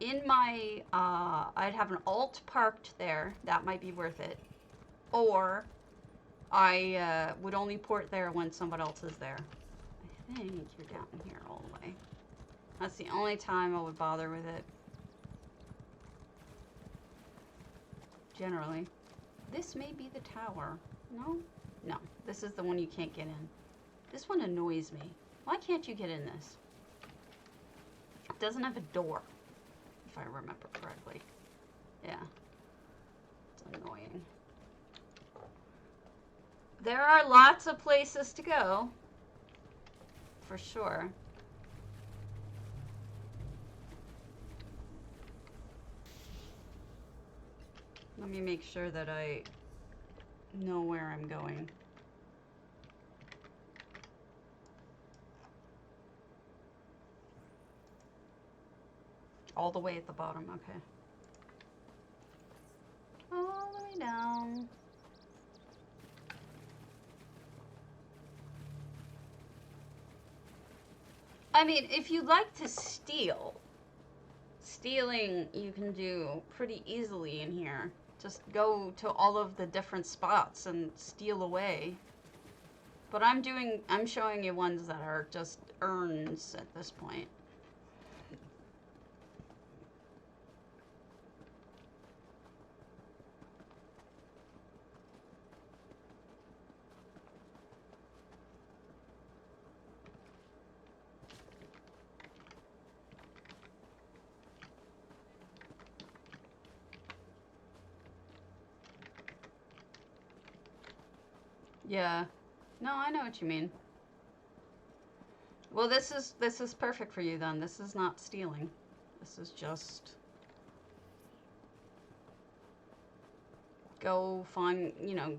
in my, I'd have an alt parked there, that might be worth it, or I would only port there when someone else is there. I think you're down here all the way. That's the only time I would bother with it. Generally. This may be the tower. No? No. This is the one you can't get in. This one annoys me. Why can't you get in this? It doesn't have a door, if I remember correctly. Yeah. It's annoying. There are lots of places to go. For sure. Let me make sure that I know where I'm going. All the way at the bottom, okay. All the way down. I mean, if you like to steal, stealing you can do pretty easily in here. Just go to all of the different spots and steal away. But I'm showing you ones that are just urns at this point. Yeah. No, I know what you mean. Well, this is perfect for you then. This is not stealing. This is just go find, you know,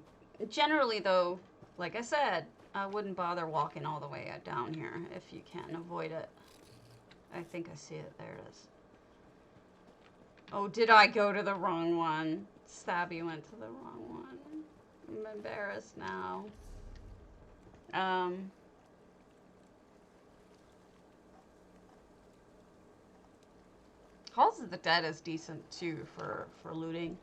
generally though, like I said, I wouldn't bother walking all the way down here if you can avoid it. I think I see it. There it is. Oh, did I go to the wrong one? Stabby went to the wrong one. I'm embarrassed now. Halls of the Dead is decent too for looting.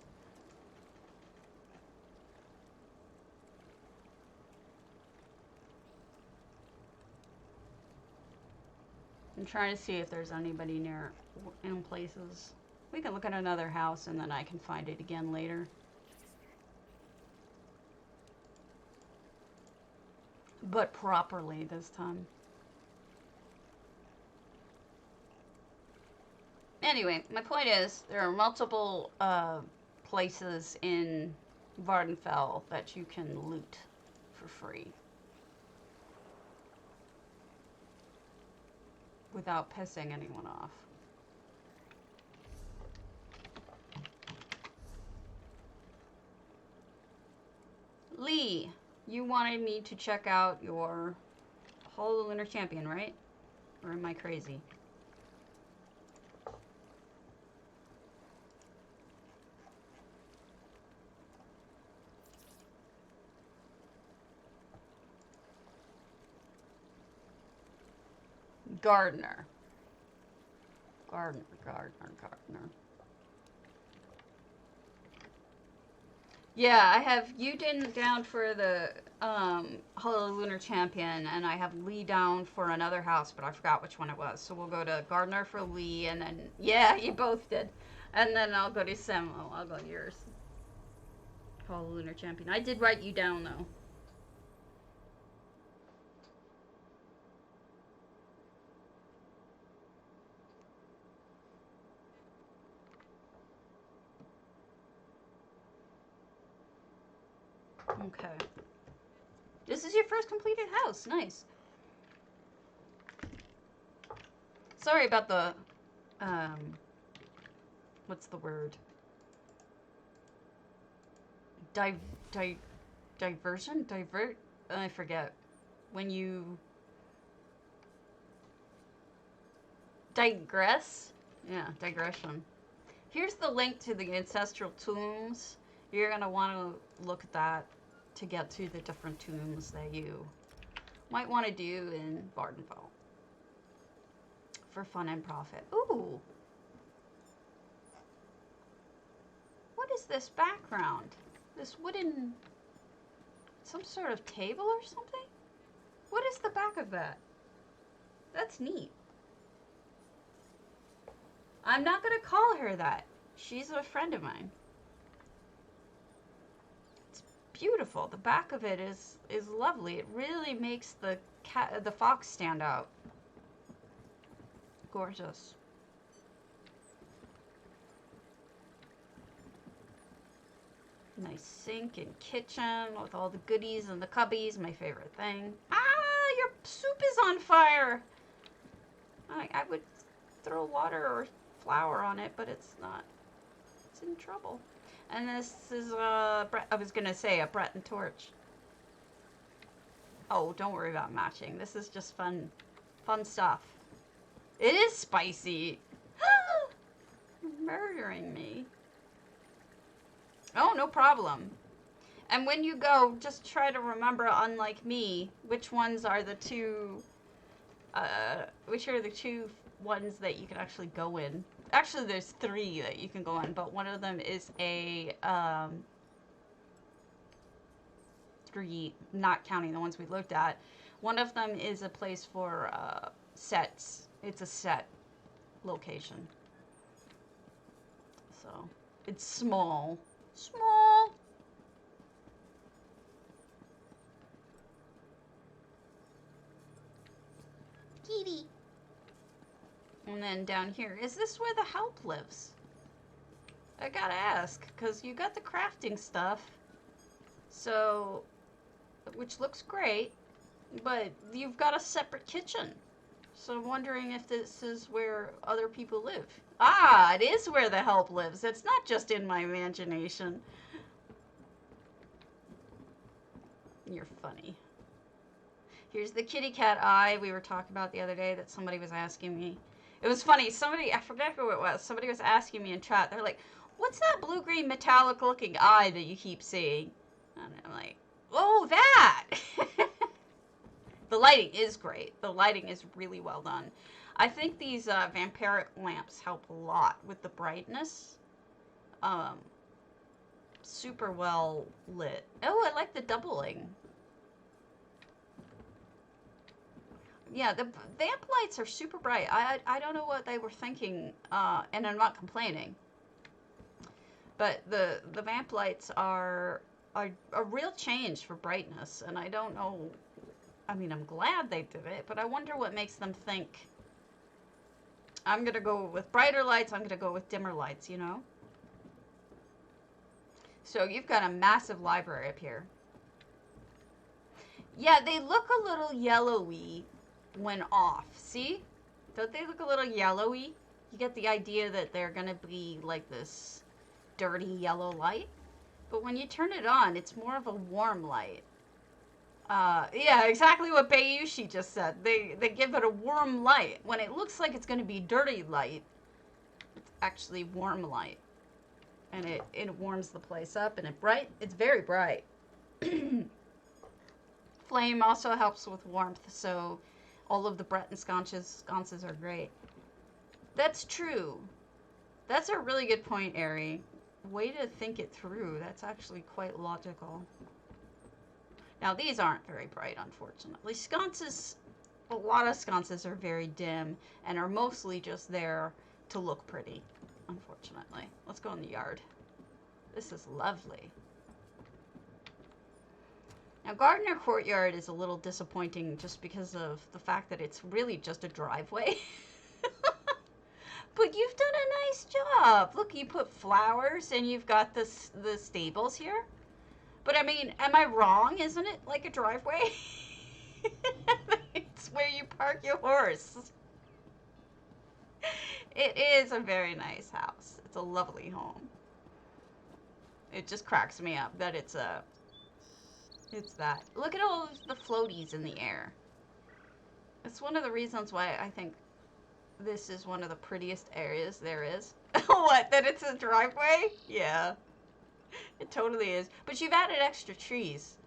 I'm trying to see if there's anybody near in places. We can look at another house and then I can find it again later. But properly this time. Anyway, my point is there are multiple places in Vardenfell that you can loot for free. Without pissing anyone off. Lee, you wanted me to check out your Hall of the Lunar Champion, right? Or am I crazy? Gardner. Gardner. Yeah, I have you down for the Hall of the Lunar Champion, and I have Lee down for another house, but I forgot which one it was. So we'll go to Gardner for Lee, and then, yeah, you both did. And then I'll go to Samo. I'll go to yours. Hall of the Lunar Champion. I did write you down, though. Okay. This is your first completed house. Nice. Sorry about the, what's the word? Diversion? Divert? I forget. When you digress? Yeah, digression. Here's the link to the ancestral tombs. You're going to want to look at that to get to the different tombs that you might want to do in Vardenfell for fun and profit. Ooh. What is this background? This wooden... some sort of table or something? What is the back of that? That's neat. I'm not going to call her that. She's a friend of mine. It's beautiful. The back of it is lovely. It really makes the fox stand out. Gorgeous. Nice sink and kitchen with all the goodies and the cubbies. My favorite thing. Ah, your soup is on fire. I would throw water or flour on it, but it's not. It's in trouble. And this is I was gonna say a Breton torch. Oh, don't worry about matching. This is just fun stuff. It is spicy. You're murdering me. Oh, no problem. And when you go, just try to remember, unlike me, which ones are the two, which are the two ones that you can actually go in. Actually, there's 3 that you can go in, but one of them is a, 3, not counting the ones we looked at. One of them is a place for, sets. It's a set location. So, it's small. Small. Kitty. And then down here, is this where the help lives? I gotta ask, because you got the crafting stuff, so, which looks great, but you've got a separate kitchen. So I'm wondering if this is where other people live. Ah, it is where the help lives. It's not just in my imagination. You're funny. Here's the kitty cat eye we were talking about the other day that somebody was asking me. It was funny. Somebody, I forget who it was. Somebody was asking me in chat. They're like, what's that blue-green metallic looking eye that you keep seeing? And I'm like, oh, that! The lighting is great. The lighting is really well done. I think these vampiric lamps help a lot with the brightness. Super well lit. Oh, I like the doubling. Yeah, the vamp lights are super bright. I don't know what they were thinking, and I'm not complaining. But the vamp lights are a real change for brightness, and I don't know. I mean, I'm glad they did it, but I wonder what makes them think, I'm going to go with brighter lights, I'm going to go with dimmer lights, you know? So you've got a massive library up here. Yeah, they look a little yellowy when off. See? Don't they look a little yellowy? You get the idea that they're going to be like this dirty yellow light. But when you turn it on, it's more of a warm light. Yeah, exactly what Bayushi just said. They give it a warm light. When it looks like it's going to be dirty light, it's actually warm light. And it warms the place up, and it's very bright. Flame also helps with warmth, so all of the Breton sconces are great. That's true. That's a really good point, Ari. Way to think it through. That's actually quite logical. Now, these aren't very bright, unfortunately. Sconces, a lot of sconces are very dim and are mostly just there to look pretty, unfortunately. Let's go in the yard. This is lovely. Now, Gardner Courtyard is a little disappointing just because of the fact that it's really just a driveway. But you've done a nice job. Look, you put flowers and you've got the stables here. But I mean, am I wrong? Isn't it like a driveway? It's where you park your horse. It is a very nice house. It's a lovely home. It just cracks me up that it's that. Look at all the floaties in the air. It's one of the reasons why I think this is one of the prettiest areas there is. What, that it's a driveway? Yeah, it totally is. But you've added extra trees,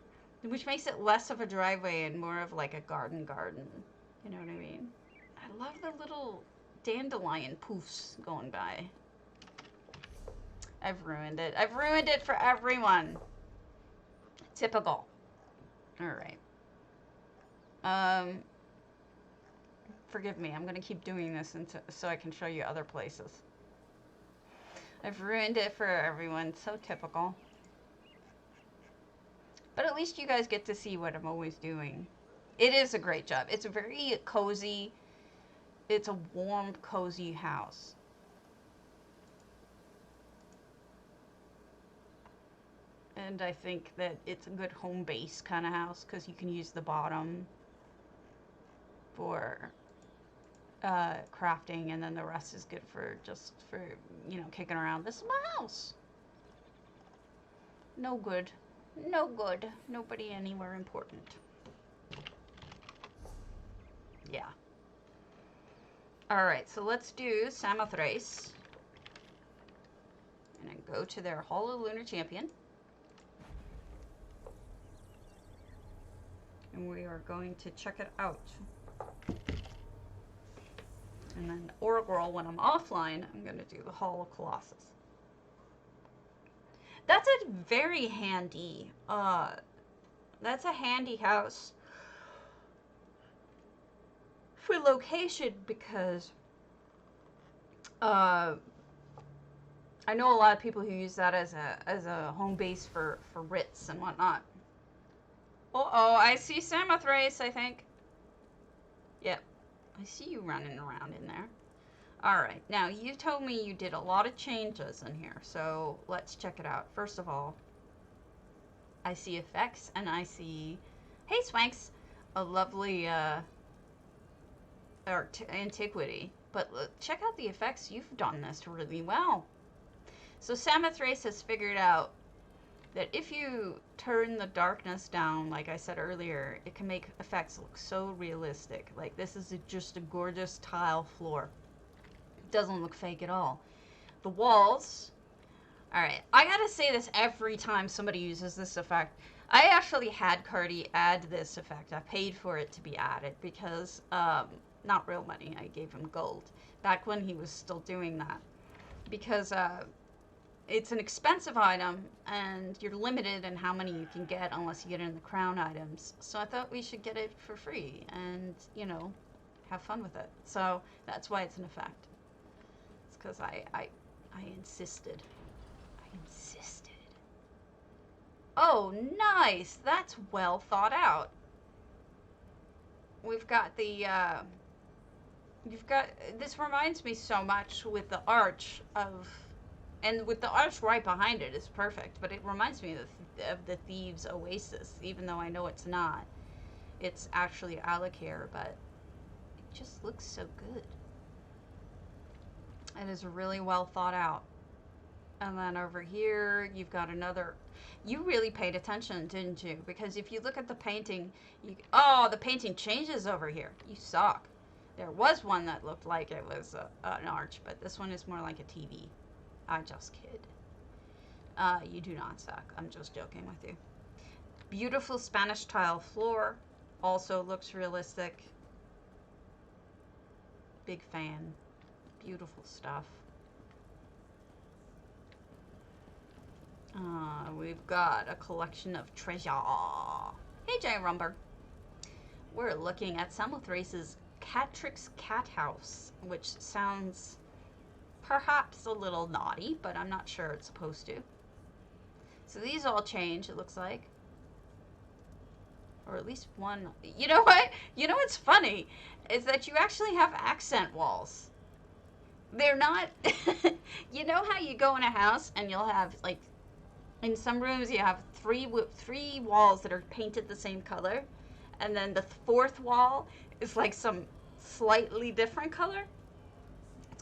which makes it less of a driveway and more of like a garden. You know what I mean? I love the little dandelion poofs going by. I've ruined it. I've ruined it for everyone. Typical. All right. Forgive me. I'm going to keep doing this so I can show you other places. I've ruined it for everyone. So typical. But at least you guys get to see what I'm always doing. It is a great job. It's a very cozy. It's a warm, cozy house. And I think that it's a good home base kind of house because you can use the bottom for crafting, and then the rest is good for just for, you know, kicking around. This is my house. No good. No good. Nobody anywhere important. Yeah. Alright, so let's do Samothrace. And then go to their Hall of Lunar Champion. And we are going to check it out. And then Oracle, when I'm offline, I'm going to do the Hall of Colossus. That's a very handy, that's a handy house for location because, I know a lot of people who use that as a home base for writs and whatnot. Uh-oh, I see Samothrace, I think. Yep, I see you running around in there. Alright, now you told me you did a lot of changes in here, so let's check it out. First of all, I see effects, and I see, hey Swanks, a lovely antiquity. But look, check out the effects. You've done this really well. So Samothrace has figured out that if you turn the darkness down, like I said earlier, it can make effects look so realistic. Like this is just a gorgeous tile floor. It doesn't look fake at all. The walls, alright, I gotta say this every time somebody uses this effect. I actually had Cardi add this effect. I paid for it to be added because, not real money, I gave him gold. Back when he was still doing that. Because, it's an expensive item, and you're limited in how many you can get unless you get in the crown items. So I thought we should get it for free and, you know, have fun with it. So that's why it's an effect. It's because I insisted. I insisted. Oh, nice! That's well thought out. We've got the, this reminds me so much with the arch of... And with the arch right behind it is perfect, but it reminds me of the Thieves' Oasis, even though I know it's not. It's actually Alakir, but it just looks so good. It is really well thought out. And then over here, you've got another... You really paid attention, didn't you? Because if you look at the painting, oh, the painting changes over here. You suck. There was one that looked like it was an arch, but this one is more like a TV. I just kid. You do not suck. I'm just joking with you. Beautiful Spanish tile floor. Also looks realistic. Big fan. Beautiful stuff. We've got a collection of treasure. Hey, Jay Rumber. We're looking at Samothrace's Catrix Cat House, which sounds... perhaps a little naughty, but I'm not sure it's supposed to. So these all change, it looks like. Or at least one. You know what? You know what's funny? Is that you actually have accent walls. They're not... You know how you go in a house and you'll have, like... In some rooms you have three walls that are painted the same color. And then the fourth wall is like some slightly different color.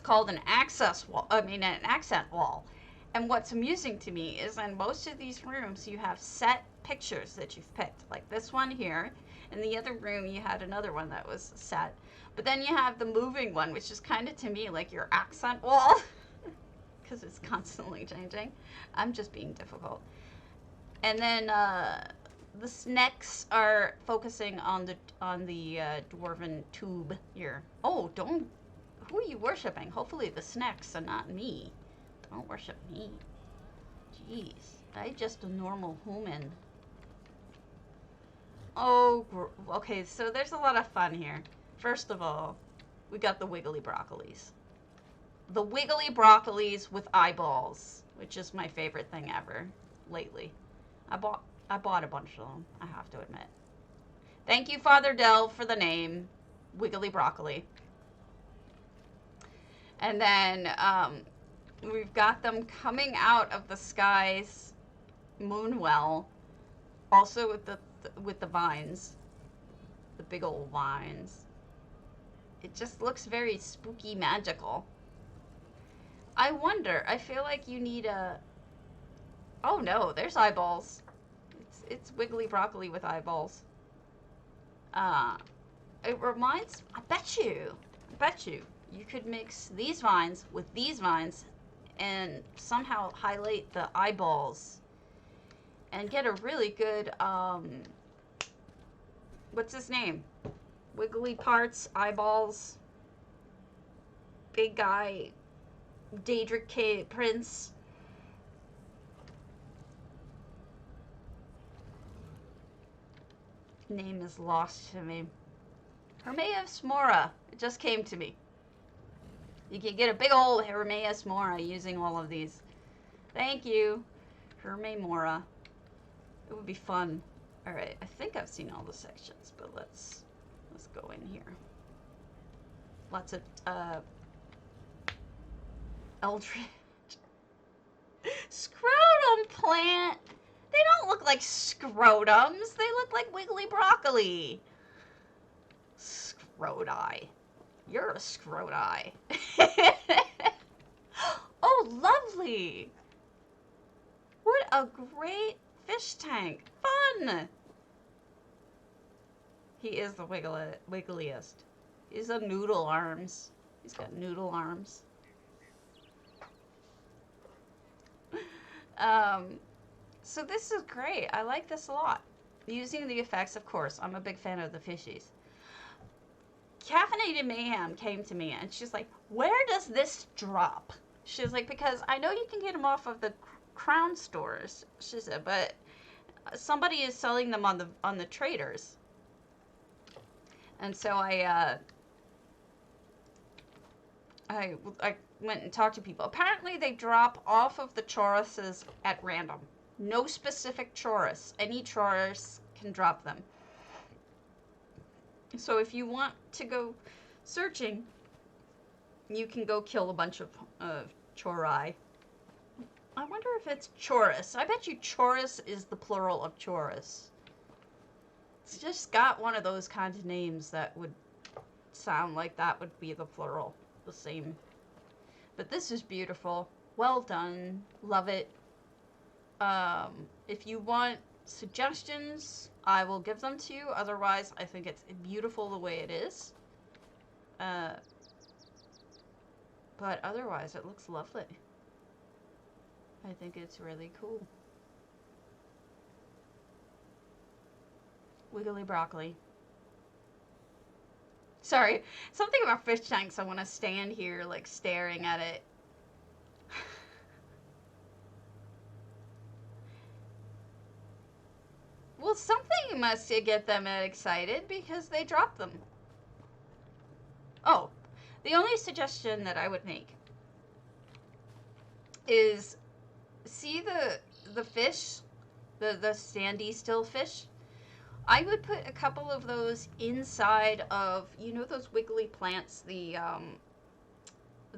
Called an accent wall. And what's amusing to me is in most of these rooms you have set pictures that you've picked, like this one here, In the other room, you had another one that was set. But then you have the moving one, which is kind of, to me, like your accent wall. Because it's constantly changing. I'm just being difficult. And then the snacks are focusing on the dwarven tube here. Oh, don't... Who are you worshipping? Hopefully the snacks and not me. Don't worship me. Jeez. I'm just a normal human. Oh, okay, so there's a lot of fun here. First of all, we got the wiggly broccolis. The wiggly broccolis with eyeballs, which is my favorite thing ever lately. I bought a bunch of them, I have to admit. Thank you, Father Dell, for the name, Wiggly Broccoli. And then we've got them coming out of the sky's moonwell, also with the vines, the big old vines. It just looks very spooky, magical. I wonder, I feel like you need a... Oh no, there's eyeballs. It's wiggly broccoli with eyeballs. It reminds... I bet you could mix these vines with these vines and somehow highlight the eyeballs and get a really good, what's his name? Wiggly parts, eyeballs, big guy, Daedric K. Prince. Name is lost to me. Hermaeus Mora. It just came to me. You can get a big old Hermaeus Mora using all of these. Thank you, Hermaeus Mora. It would be fun. All right, I think I've seen all the sections, but let's go in here. Lots of Eldritch scrotum plant. They don't look like scrotums. They look like wiggly broccoli. Scroti. You're a scroti. Oh, lovely. What a great fish tank. Fun. He is the wiggliest. He's a noodle arms. He's got noodle arms. So this is great. I like this a lot. Using the effects, of course. I'm a big fan of the fishies. Caffeinated Mayhem came to me and she's like, where does this drop? She's like, because I know you can get them off of the Crown stores, she said, but somebody is selling them on the traders. And so I went and talked to people. Apparently they drop off of the choruses at random. No specific chorus. Any chorus can drop them. So if you want to go searching, you can go kill a bunch of chori. I wonder if it's chorus. I bet you chorus is the plural of chorus. It's just got one of those kinds of names that would sound like that would be the plural. The same. But this is beautiful. Well done. Love it. If you want suggestions, I will give them to you. Otherwise, I think it's beautiful the way it is. But otherwise, it looks lovely. I think it's really cool. Wiggly broccoli. Sorry, something about fish tanks. I want to stand here, like, staring at it. Well, something must get them excited because they drop them. Oh, the only suggestion that I would make is see the fish, the standy still fish. I would put a couple of those inside of, you know, those wiggly plants, the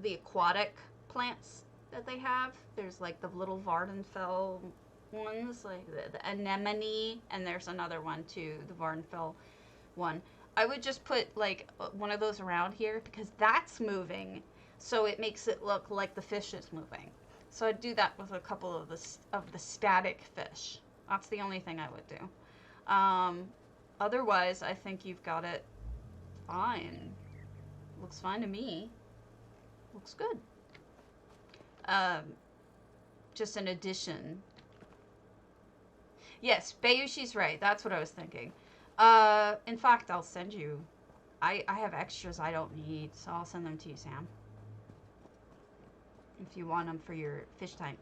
aquatic plants that they have. There's like the little Vardenfell ones, like the anemone, and there's another one too, the Vardenfell one. I would just put like one of those around here because that's moving, so it makes it look like the fish is moving. So I'd do that with a couple of the static fish. That's the only thing I would do. Otherwise, I think you've got it fine. Looks fine to me. Looks good. Just an addition. Yes, Bayushi's right. That's what I was thinking. In fact, I'll send you. I have extras I don't need, so I'll send them to you, Sam. If you want them for your fish tank.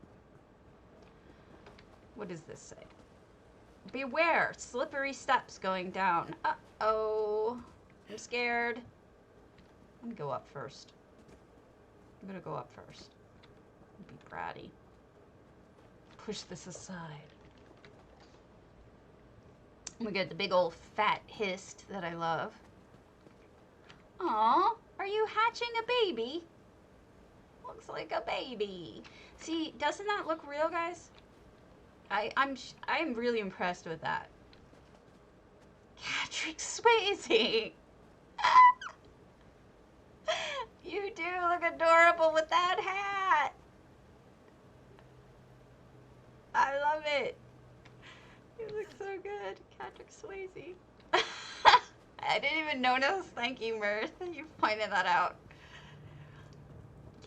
What does this say? Beware, slippery steps going down. Uh-oh. I'm scared. I'm gonna go up first. I'm gonna go up first. Be bratty. Push this aside. We get the big old fat hist that I love. Aw, are you hatching a baby? Looks like a baby. See, doesn't that look real, guys? I'm really impressed with that. Patrick Swayze. You do look adorable with that hat. I love it. You look so good, Patrick Swayze. I didn't even notice. Thank you, Mirth. You pointed that out.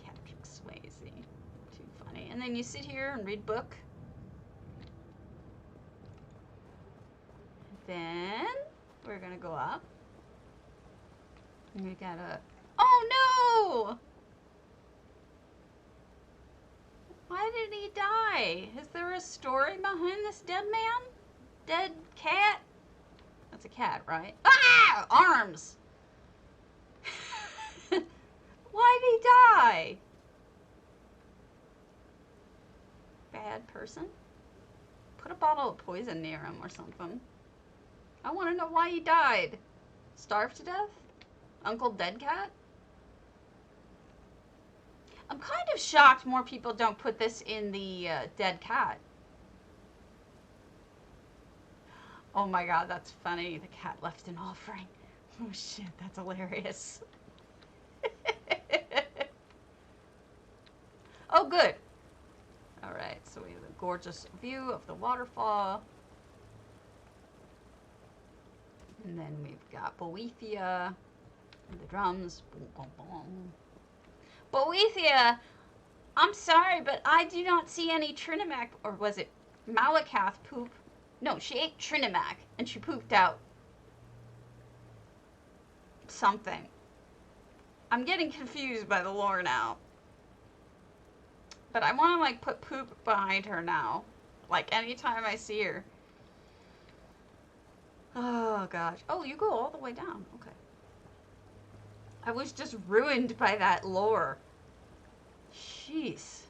Patrick Swayze. Too funny. And then you sit here and read book. Then we're gonna go up. And we gotta. Oh no! Why did he die? Is there a story behind this dead man? Dead cat? That's a cat, right? Ah! Arms! Why'd he die? Bad person? Put a bottle of poison near him or something. I want to know why he died. Starved to death? Uncle Dead Cat? I'm kind of shocked more people don't put this in the dead cat. Oh my god, that's funny. The cat left an offering. Oh shit, that's hilarious. Oh good. Alright, so we have a gorgeous view of the waterfall. And then we've got Boethia and the drums. Boom, boom, boom. Boethia, I'm sorry, but I do not see any Trinimac, or was it Malakath poop? No, she ate Trinimac, and she pooped out something. I'm getting confused by the lore now. But I want to, like, put poop behind her now. Like, anytime I see her. Oh, gosh. Oh, you go all the way down. Okay. I was just ruined by that lore. Jeez.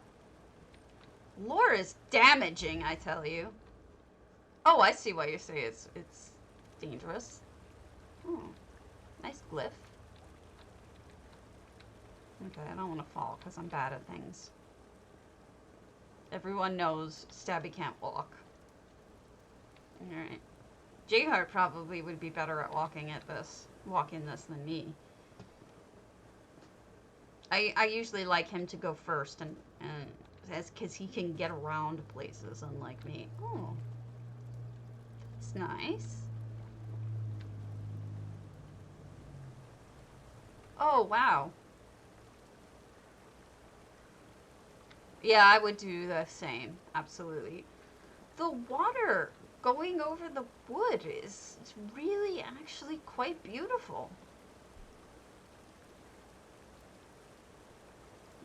Lore is damaging, I tell you. Oh, I see why you say it's dangerous. Oh, nice glyph. Okay, I don't want to fall because I'm bad at things. Everyone knows Stabby can't walk. Alright. J-Heart probably would be better at walking this than me. I usually like him to go first and because he can get around places unlike me. Oh. That's nice. Oh, wow. Yeah, I would do the same. Absolutely. The water going over the wood is really actually quite beautiful.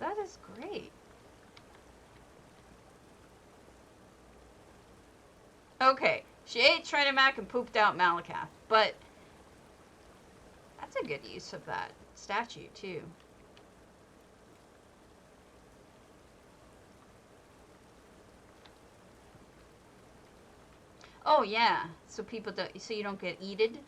That is great. Okay, she ate Trinimac and pooped out Malakath, but that's a good use of that statue too. Oh yeah, so you don't get eaten.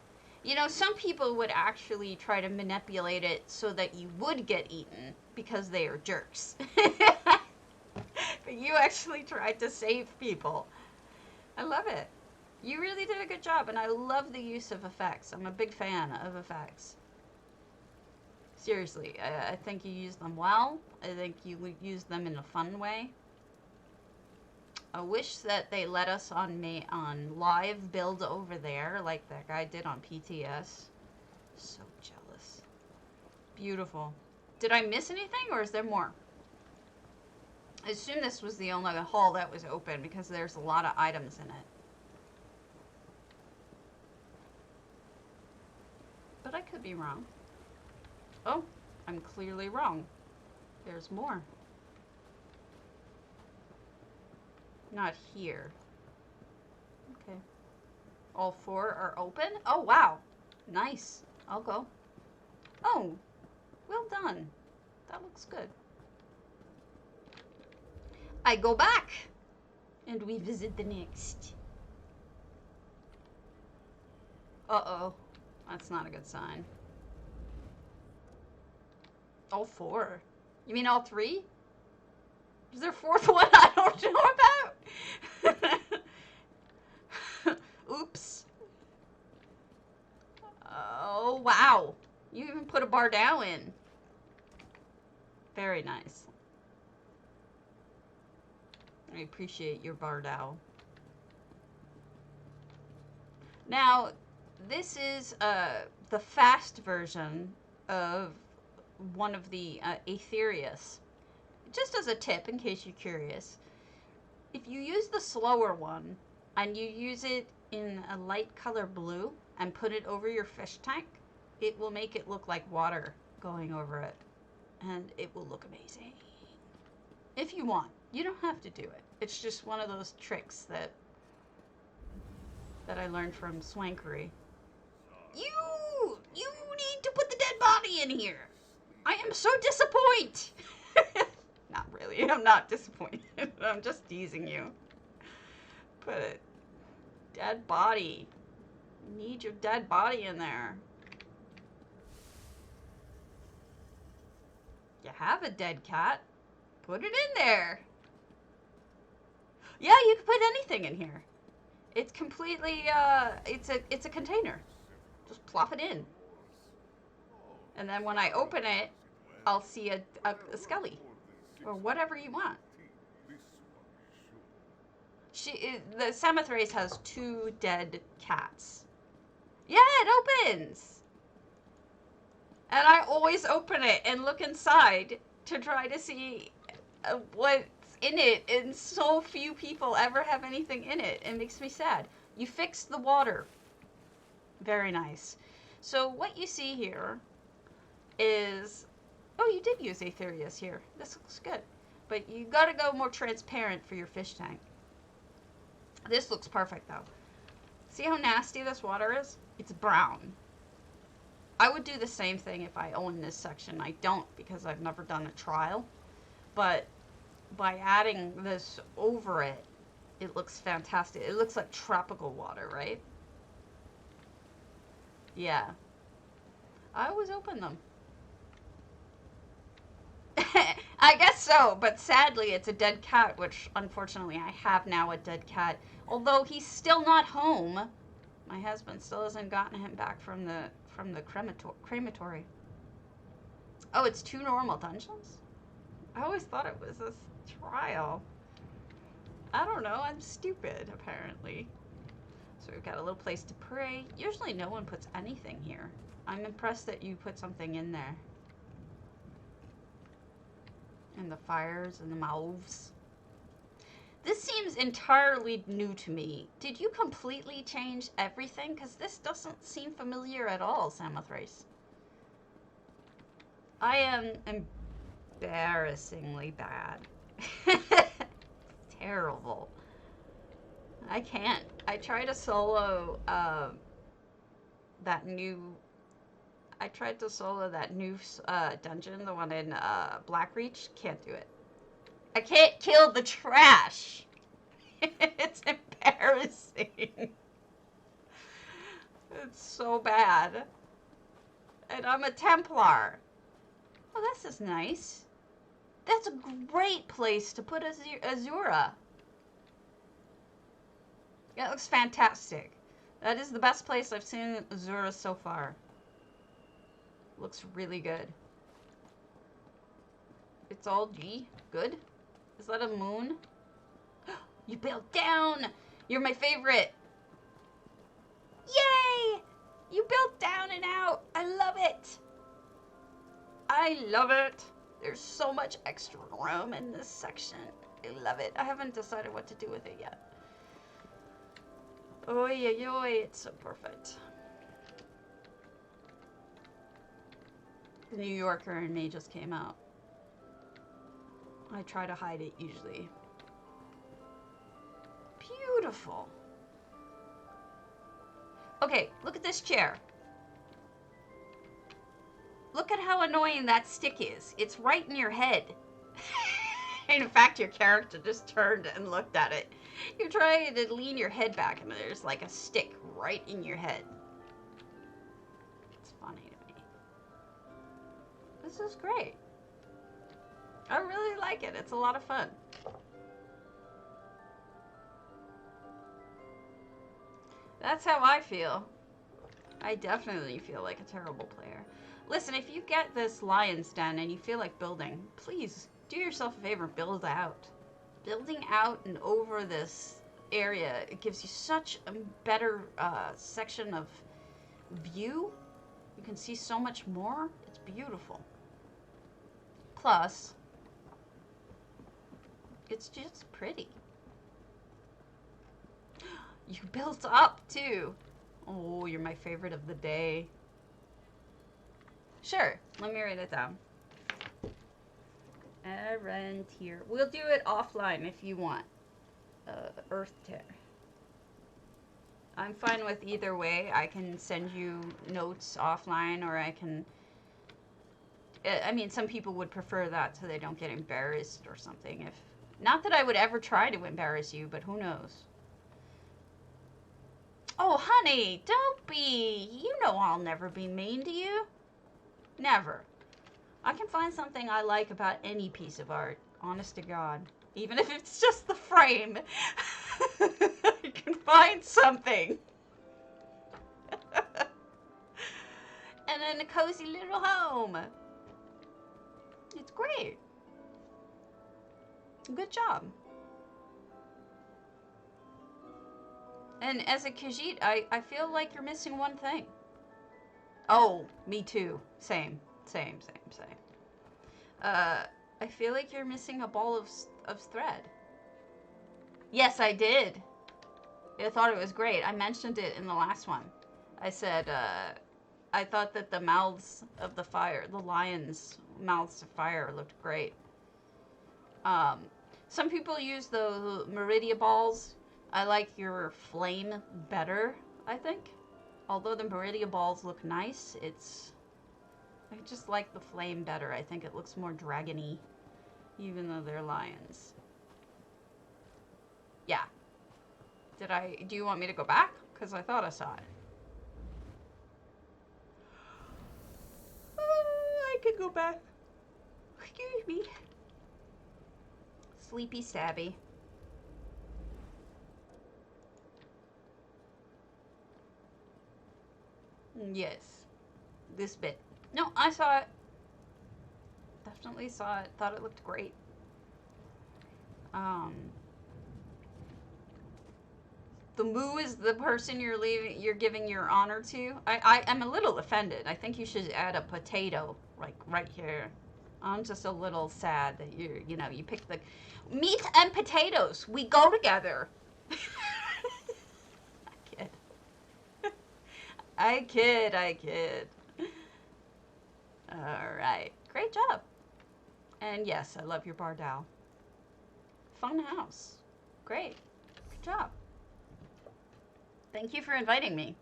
You know, some people would actually try to manipulate it so that you would get eaten because they are jerks. But you actually tried to save people. I love it. You really did a good job, and I love the use of effects. I'm a big fan of effects. Seriously, I think you use them well. I think you would use them in a fun way. I wish that they let us on live build over there like that guy did on PTS. So jealous. Beautiful. Did I miss anything, or is there more? I assume this was the only hall that was open because there's a lot of items in it. But I could be wrong. Oh, I'm clearly wrong. There's more. Not here. Okay. All 4 are open? Oh, wow. Nice. I'll go. Oh, well done. That looks good. I go back. And we visit the next. Uh-oh. That's not a good sign. All 4? You mean all 3? Is there a 4th one I don't know about? Oops. Oh, wow. You even put a bar down in. Very nice. I appreciate your Bardao. Now, this is the fast version of one of the Aetherius. Just as a tip, in case you're curious, if you use the slower one and you use it in a light color blue and put it over your fish tank, it will make it look like water going over it. And it will look amazing. If you want. You don't have to do it. It's just one of those tricks that I learned from Swankery. You need to put the dead body in here. I am so disappointed. Not really. I'm not disappointed. I'm just teasing you. But dead body. You need your dead body in there. You have a dead cat. Put it in there. Yeah, you can put anything in here. It's completely, it's a container. Just plop it in. And then when I open it, I'll see a skelly. Or whatever you want. The Samothrace has 2 dead cats. Yeah, it opens. And I always open it and look inside to try to see what's in it, and so few people ever have anything in it. It makes me sad. You fixed the water. Very nice. So what you see here is, oh, you did use Aetherius here. This looks good. But you gotta go more transparent for your fish tank. This looks perfect though. See how nasty this water is? It's brown. I would do the same thing if I owned this section. I don't, because I've never done a trial. But by adding this over it, it looks fantastic. It looks like tropical water, right? Yeah. I always open them. I guess so, but sadly it's a dead cat, which unfortunately I have now a dead cat. Although he's still not home. My husband still hasn't gotten him back from the crematory. Oh, it's 2 normal dungeons? I always thought it was a trial. I don't know, I'm stupid, apparently. So we've got a little place to pray. Usually no one puts anything here. I'm impressed that you put something in there. And the fires and the mauves. This seems entirely new to me. Did you completely change everything? Because this doesn't seem familiar at all, Samothrace. I am embarrassingly bad. Terrible. I can't. I tried to solo that new... I tried to solo that new dungeon, the one in Blackreach. Can't do it. I can't kill the trash. It's embarrassing. It's so bad. And I'm a Templar. Oh, this is nice. That's a great place to put Azura. Yeah, it looks fantastic. That is the best place I've seen Azura so far. Looks really good. It's all G. Good. Is that a moon? You built down. You're my favorite. Yay! You built down and out. I love it. I love it. There's so much extra room in this section. I love it. I haven't decided what to do with it yet. Oy, oy, oy. It's so perfect. The New Yorker in me just came out. I try to hide it usually. Beautiful. Okay, look at this chair. Look at how annoying that stick is. It's right in your head. In fact, your character just turned and looked at it. You're trying to lean your head back and there's like a stick right in your head. It's funny to me. This is great. I really like it. It's a lot of fun. That's how I feel. I definitely feel like a terrible player. Listen, if you get this lion's den and you feel like building, please do yourself a favor, build out. Building out and over this area, it gives you such a better section of view. You can see so much more. It's beautiful. Plus, it's just pretty. You built up too. Oh, you're my favorite of the day. Sure, let me write it down. Rentier. We'll do it offline if you want. Earth tear. I'm fine with either way. I can send you notes offline, or I can... I mean, some people would prefer that so they don't get embarrassed or something. If not that I would ever try to embarrass you, but who knows? Oh, honey, don't be. You know I'll never be mean to you. Never. I can find something I like about any piece of art. Honest to God. Even if it's just the frame. I can find something. And then a cozy little home. It's great. Good job. And as a Khajiit, I feel like you're missing one thing. Oh, me too. Same. I feel like you're missing a ball of thread. Yes, I did. I thought it was great. I mentioned it in the last one. I said, I thought that the mouths of the fire, the lion's mouths of fire looked great. Some people use the Meridia balls. I like your flame better, I think. Although the Meridia balls look nice, I just like the flame better. I think it looks more dragony, even though they're lions. Yeah. Do you want me to go back? Because I thought I saw it. I could go back. Excuse me. Sleepy Stabby. Yes. This bit. No, I saw it. Definitely saw it. Thought it looked great. The moo is the person you're giving your honor to. I'm a little offended. I think you should add a potato, like right here. I'm just a little sad that you pick the meat and potatoes. We go together. I kid. All right. Great job. And yes, I love your Bardal. Fun house. Great. Good job. Thank you for inviting me.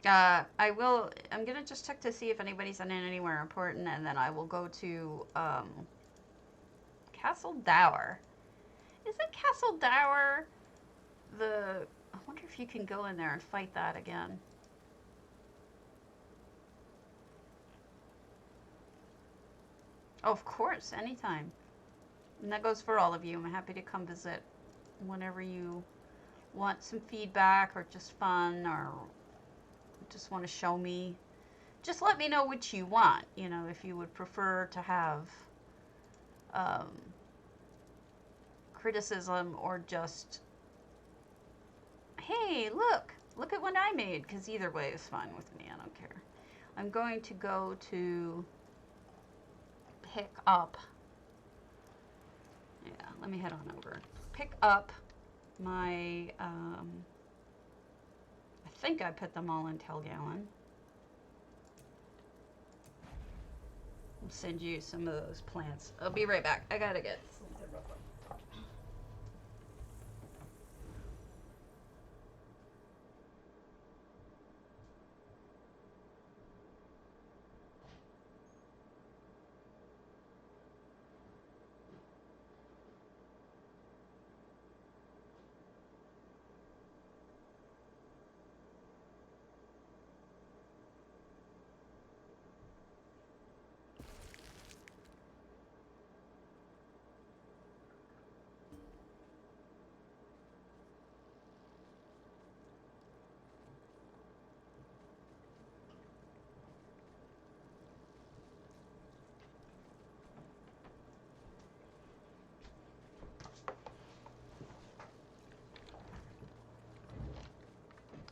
I'm going to just check to see if anybody's in anywhere important, and then I will go to Castle Dower. Isn't Castle Dower I wonder if you can go in there and fight that again. Oh, of course, anytime. And that goes for all of you. I'm happy to come visit whenever you want some feedback or just fun or just want to show me. Just let me know what you want. If you would prefer to have criticism or just, hey, look at what I made, because either way is fine with me. I don't care. I'm going to go to pick up. Yeah, let me head on over. Pick up my, I think I put them all in 10 gallon. I'll send you some of those plants. I'll be right back. I gotta get something real quick.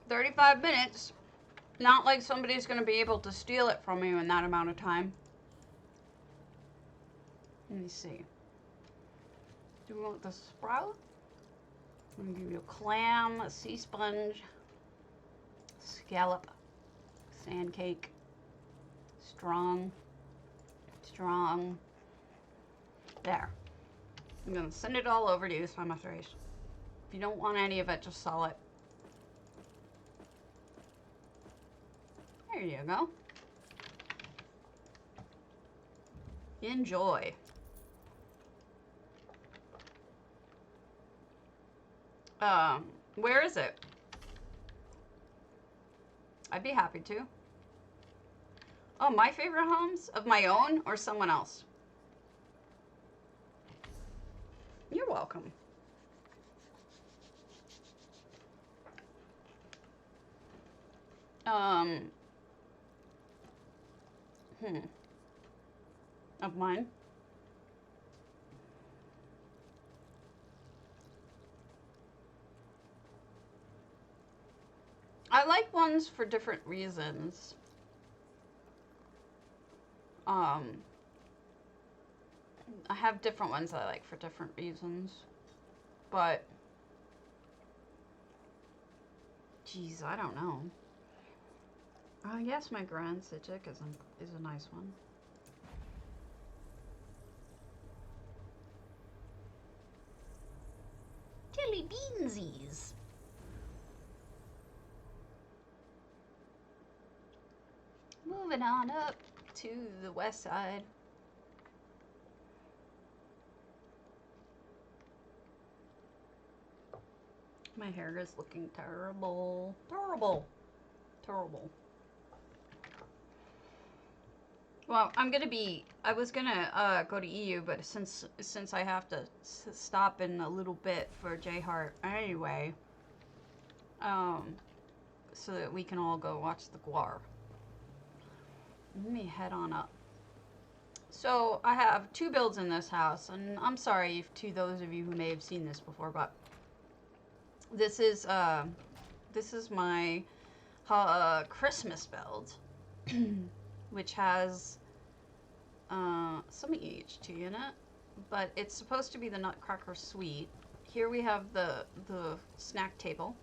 35 minutes. Not like somebody's going to be able to steal it from you in that amount of time. Let me see. Do we want the sprout? I'm going to give you a clam, a sea sponge, scallop, sand cake, strong. There. I'm going to send it all over to you simultaneously. If you don't want any of it, just sell it. There you go. Enjoy. Where is it? I'd be happy to. Oh, my favorite homes? Of my own or someone else? You're welcome. Of mine? I like ones for different reasons. I have different ones I like for different reasons. But, geez, I don't know. Yes, my Grand Sijic is a nice one. Jelly beansies. Moving on up to the west side. My hair is looking terrible. Terrible. Terrible. Well, I was gonna go to EU, but since I have to stop in a little bit for J-Heart anyway, so that we can all go watch the Guar. Let me head on up. So I have 2 builds in this house, and I'm sorry to those of you who may have seen this before, but this is my Christmas build. Which has some EHT in it, but it's supposed to be the Nutcracker Suite. Here we have the snack table,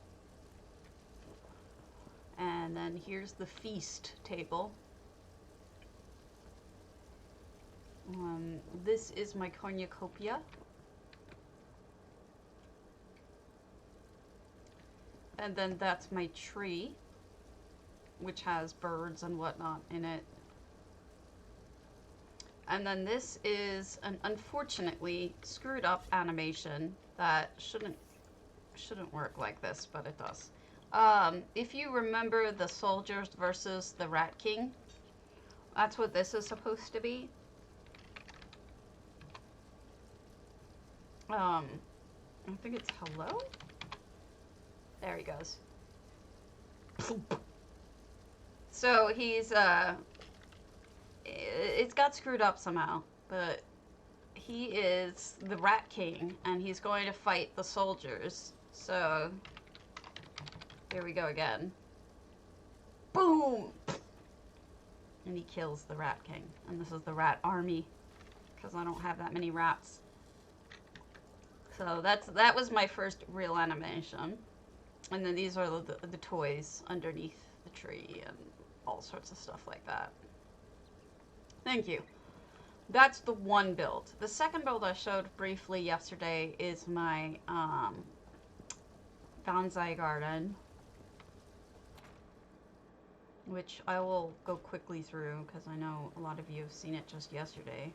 and then here's the feast table. This is my cornucopia. And then that's my tree, which has birds and whatnot in it. And then this is an unfortunately screwed up animation that shouldn't work like this, but it does. If you remember the soldiers versus the Rat King, that's what this is supposed to be. I think it's hello? There he goes. So he's, it's got screwed up somehow, but he is the Rat King, and he's going to fight the soldiers. So, here we go again. Boom! And he kills the Rat King. And this is the Rat Army, because I don't have that many rats. So that was my first real animation. And then these are the toys underneath the tree and all sorts of stuff like that. Thank you. That's the one build. The second build I showed briefly yesterday is my bonsai garden, which I will go quickly through because I know a lot of you have seen it just yesterday.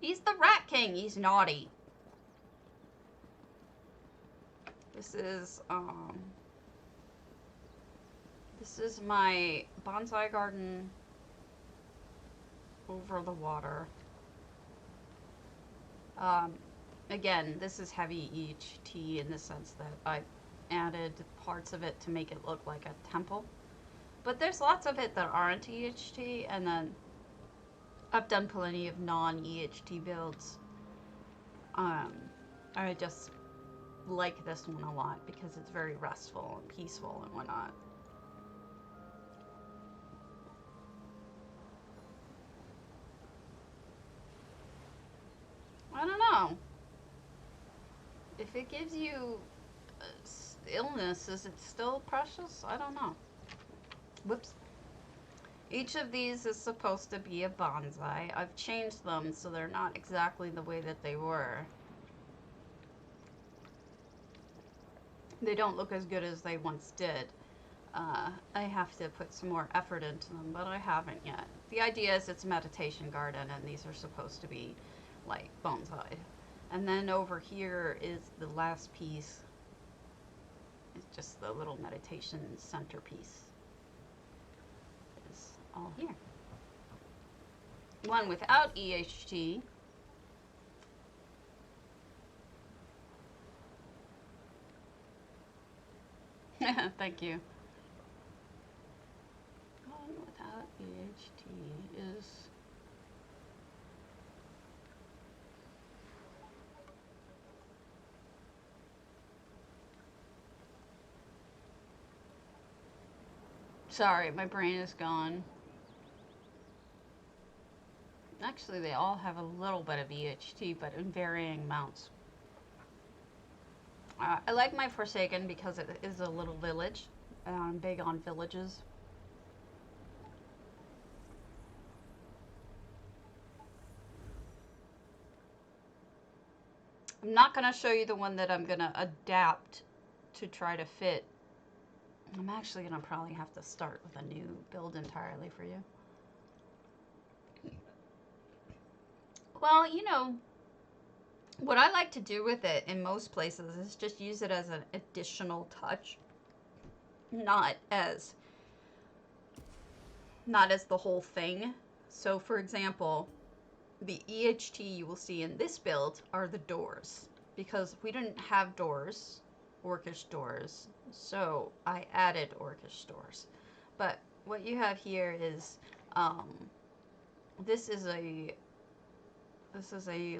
He's the Rat King. He's naughty. This is my bonsai garden over the water. Again, this is heavy EHT in the sense that I added parts of it to make it look like a temple. But there's lots of it that aren't EHT, and then I've done plenty of non-EHT builds. I just like this one a lot because it's very restful and peaceful and whatnot. I don't know. If it gives you illness, is it still precious? I don't know. Whoops. Each of these is supposed to be a bonsai. I've changed them so they're not exactly the way that they were. They don't look as good as they once did. I have to put some more effort into them, but I haven't yet. The idea is it's a meditation garden, and these are supposed to be like bonsai. And then over here is the last piece. It's just the little meditation centerpiece. It's all here. One without EHT. Thank you. One without EHT is... Sorry, my brain is gone. Actually, they all have a little bit of EHT, but in varying amounts. I like my Forsaken because it is a little village. I'm big on villages. I'm not going to show you the one that I'm going to adapt to try to fit. I'm actually going to probably have to start with a new build entirely for you. Well, you know, what I like to do with it in most places is just use it as an additional touch, not as the whole thing. So for example, the EHT you will see in this build are the doors, because we didn't have doors, orcish doors, so I added orcish doors. But what you have here is this is a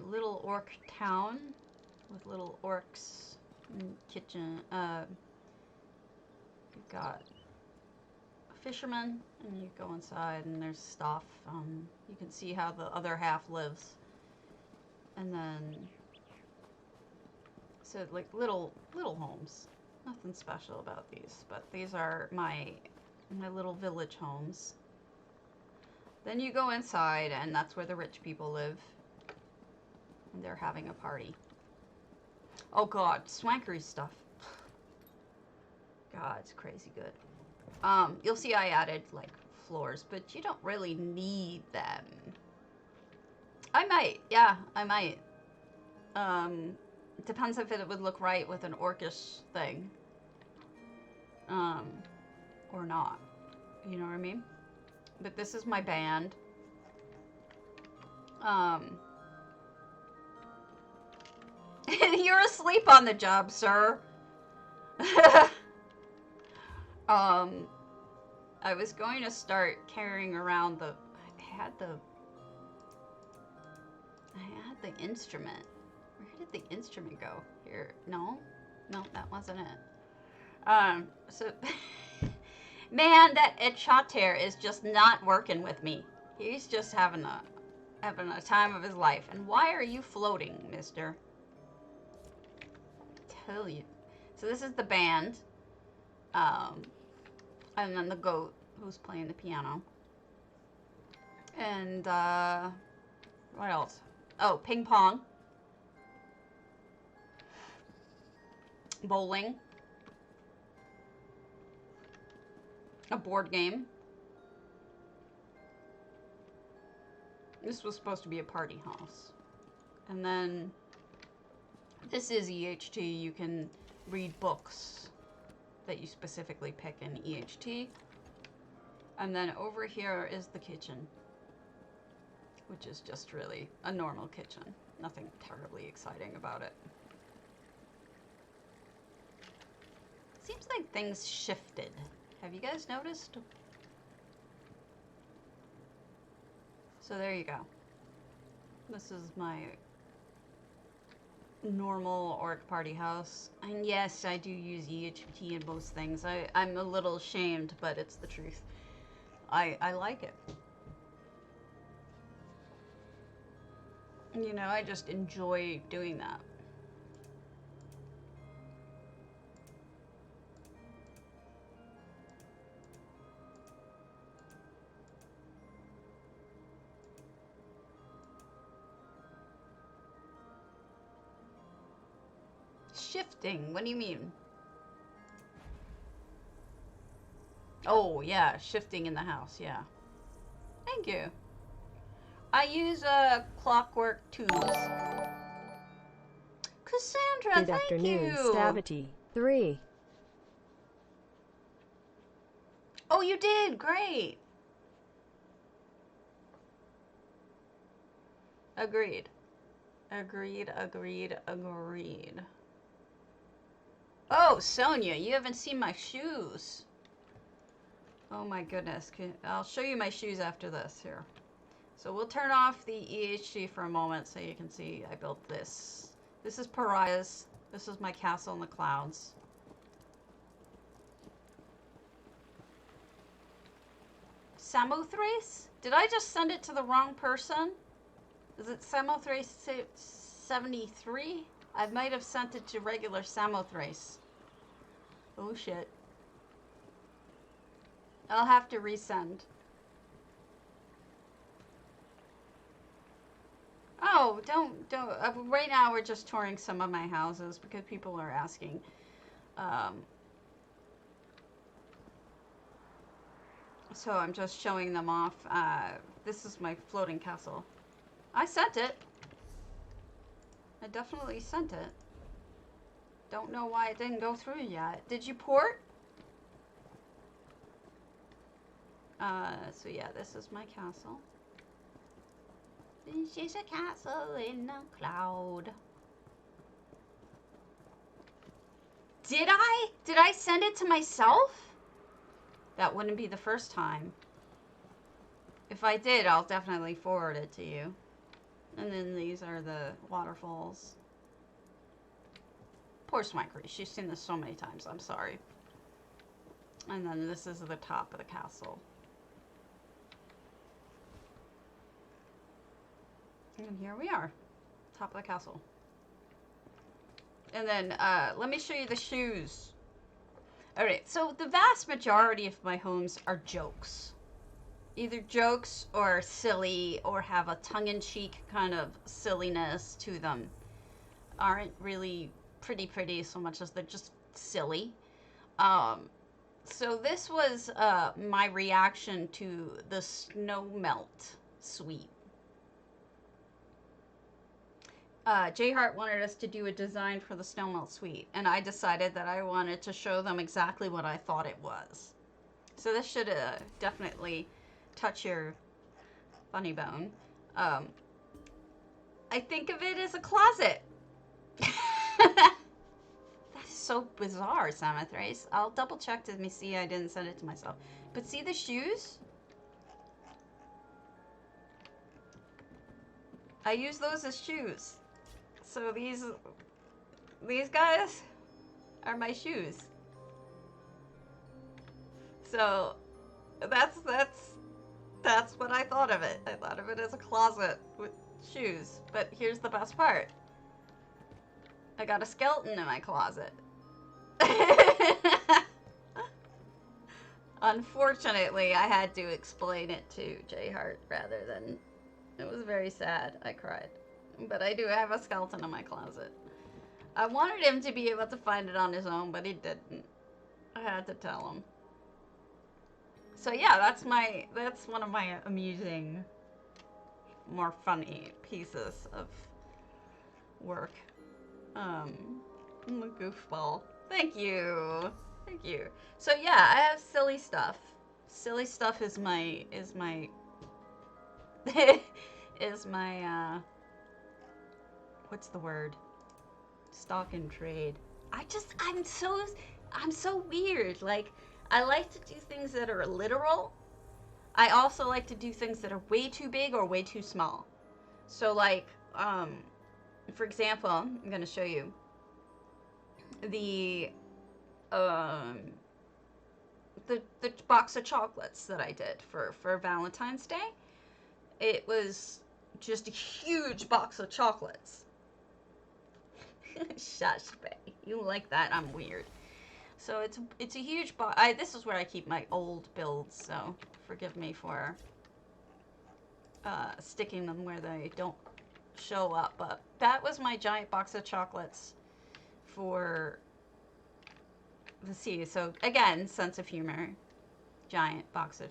little orc town with little orcs kitchen. You've got a fisherman, and you go inside and there's stuff. You can see how the other half lives. And then, so like little homes. Nothing special about these, but these are my little village homes. Then you go inside, and that's where the rich people live. And they're having a party. Oh god, swankery stuff. God, it's crazy good. You'll see I added like floors, but you don't really need them. I might, yeah, I might. Depends if it would look right with an orcish thing. Or not. You know what I mean? But this is my band. You're asleep on the job, sir. I was going to start carrying around the had the instrument. Where did the instrument go? Here, no, that wasn't it. So, man, that HOTLC is just not working with me. He's just having a time of his life. And why are you floating, mister? Tell you. So this is the band. And then the goat who's playing the piano. And, what else? Oh, ping pong. Bowling. A board game. This was supposed to be a party house. And then this is EHT. You can read books that you specifically pick in EHT. And then over here is the kitchen, which is just really a normal kitchen. Nothing terribly exciting about it. Seems like things shifted. Have you guys noticed? So there you go. This is my normal orc party house. And yes, I do use EHT in most things. I'm a little ashamed, but it's the truth. I like it. You know, I just enjoy doing that. Shifting, what do you mean? Oh, yeah, shifting in the house, yeah. Thank you. I use clockwork tools. Cassandra, Good afternoon, Stavity. 3. Oh, you did? Great. Agreed. Agreed. Oh, Sonia, you haven't seen my shoes. Oh my goodness. I'll show you my shoes after this here. So we'll turn off the EHG for a moment so you can see I built this. This is Pariah's. This is my castle in the clouds. Samothrace? Did I just send it to the wrong person? Is it Samothrace 73? I might have sent it to regular Samothrace. Oh shit. I'll have to resend. Oh, don't. Right now we're just touring some of my houses because people are asking. So I'm just showing them off. This is my floating castle. I sent it. I definitely sent it. Don't know why it didn't go through yet. Did you port? So yeah, this is my castle. This is a castle in a cloud. Did I? Did I send it to myself? That wouldn't be the first time. If I did, I'll definitely forward it to you. And then these are the waterfalls. Poor Swankery. She's seen this so many times. I'm sorry. And then this is the top of the castle. And here we are. Top of the castle. And then, let me show you the shoes. Alright, so the vast majority of my homes are jokes. Either jokes or silly or have a tongue-in-cheek kind of silliness to them. Aren't really pretty so much as they're just silly. So this was my reaction to the snow melt suite. J Hart wanted us to do a design for the snow melt suite, and I decided that I wanted to show them exactly what I thought it was. So this should definitely touch your funny bone. I think of it as a closet. That's so bizarre, Samothrace. I'll double check to me see I didn't send it to myself. But see the shoes? I use those as shoes. So these guys are my shoes. So that's what I thought of it. I thought of it as a closet with shoes. But here's the best part. I got a skeleton in my closet. Unfortunately, I had to explain it to J Hart rather than... It was very sad. I cried. But I do have a skeleton in my closet. I wanted him to be able to find it on his own, but he didn't. I had to tell him. So yeah, that's one of my amusing, more funny pieces of work. I'm a goofball. Thank you. Thank you. So yeah, I have silly stuff. Silly stuff is my what's the word? Stock and trade. I'm so weird. Like, I like to do things that are literal. I also like to do things that are way too big or way too small. So like, for example, I'm gonna show you the box of chocolates that I did for Valentine's Day. It was just a huge box of chocolates. Shush, babe. You like that? I'm weird. So it's a huge box. This is where I keep my old builds, so forgive me for sticking them where they don't show up. But that was my giant box of chocolates for the sea. So again, sense of humor. Giant box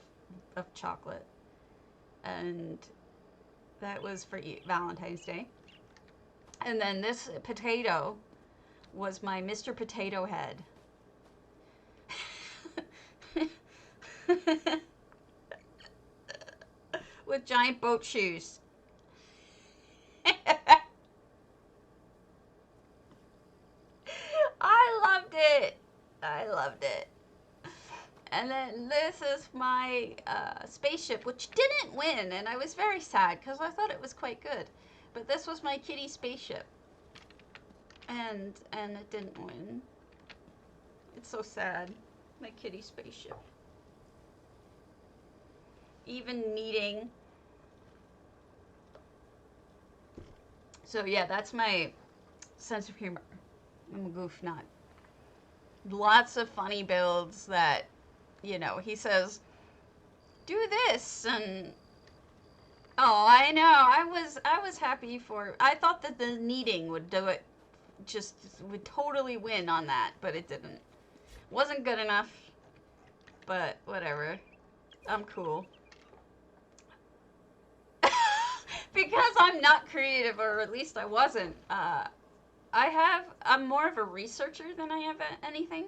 of chocolate. And that was for Valentine's Day. And then this potato was my Mr. Potato Head. With giant boat shoes. I loved it. I loved it. And then this is my spaceship, which didn't win, and I was very sad because I thought it was quite good. But this was my kitty spaceship, and it didn't win. It's so sad. My kitty spaceship. Even needing. So yeah, that's my sense of humor. I'm a goof nut. Lots of funny builds that, you know, he says, do this, and oh, I know, I was happy for, I thought that the kneading would do it, just would totally win on that, but it didn't. Wasn't good enough, but whatever. I'm cool. Because I'm not creative, or at least I wasn't. I'm more of a researcher than I have anything.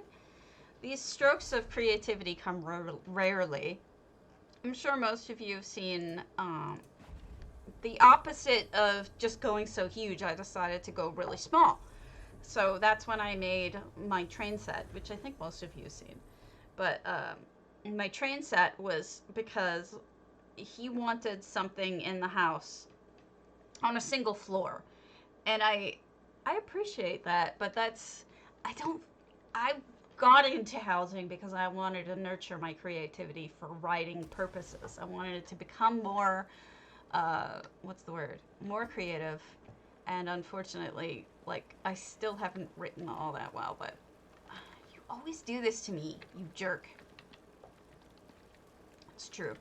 These strokes of creativity come rarely. I'm sure most of you have seen the opposite of just going so huge. I decided to go really small. So that's when I made my train set, which I think most of you have seen. But my train set was because he wanted something in the house on a single floor. And I appreciate that, but I got into housing because I wanted to nurture my creativity for writing purposes. I wanted it to become more, more creative. And unfortunately, like, I still haven't written all that well, but you always do this to me, you jerk. It's true.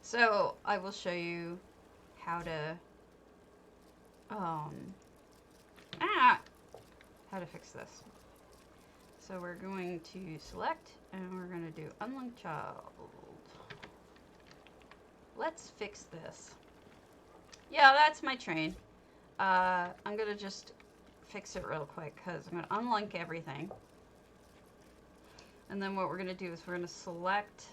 So I will show you how to, how to fix this. So we're going to select, and we're going to do unlink child. Let's fix this. Yeah, that's my train. I'm going to just fix it real quick, because I'm going to unlink everything. And then what we're going to do is we're going to select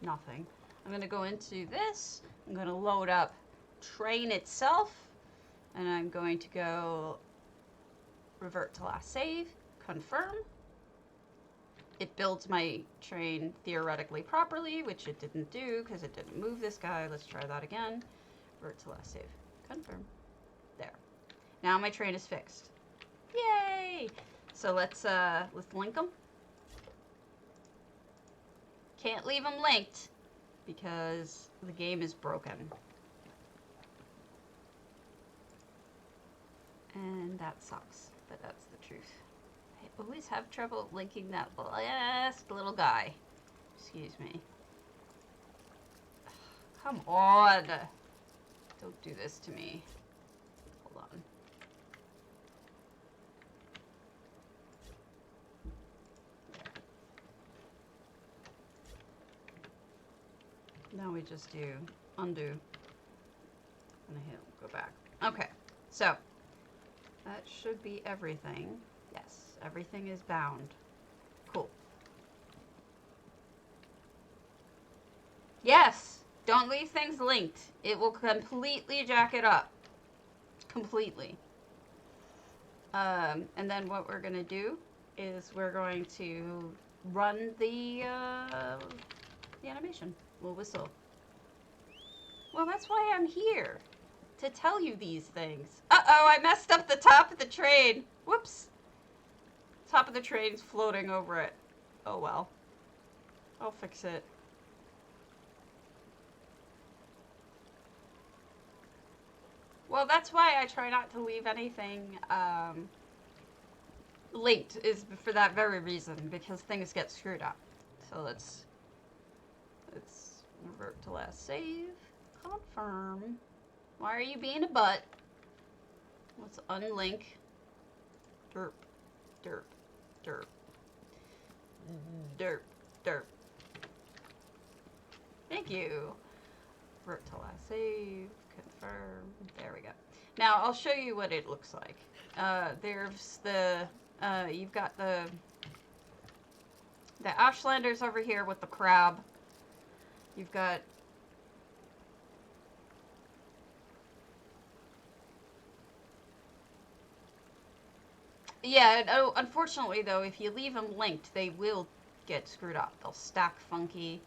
nothing. I'm going to go into this. I'm going to load up train itself. And I'm going to go revert to last save. Confirm. It builds my train theoretically properly, which it didn't do because it didn't move this guy. Let's try that again. Revert to last save. Confirm. There. Now my train is fixed. Yay! So let's link them. Can't leave them linked because the game is broken. And that sucks, but that's the truth. I always have trouble linking that last little guy. Excuse me. Come on! Don't do this to me. Hold on. Now we just do undo and hit go back. Okay, so that should be everything. Yes, everything is bound. Cool. Yes, don't leave things linked. It will completely jack it up. Completely. And then what we're going to do is we're going to run the animation. We'll whistle. Well, that's why I'm here. To tell you these things. Uh-oh, I messed up the top of the train. Whoops. Top of the train's floating over it. Oh well. I'll fix it. Well, that's why I try not to leave anything linked, is for that very reason, because things get screwed up. So let's revert to last save. Confirm. Why are you being a butt? Let's unlink. Derp. Derp. Derp. Derp. Derp. Thank you. Revert to last save. Confirm. There we go. Now I'll show you what it looks like. There's the you've got the Ashlanders over here with the crab. You've got yeah. Unfortunately though, if you leave them linked, they will get screwed up. They'll stack funky.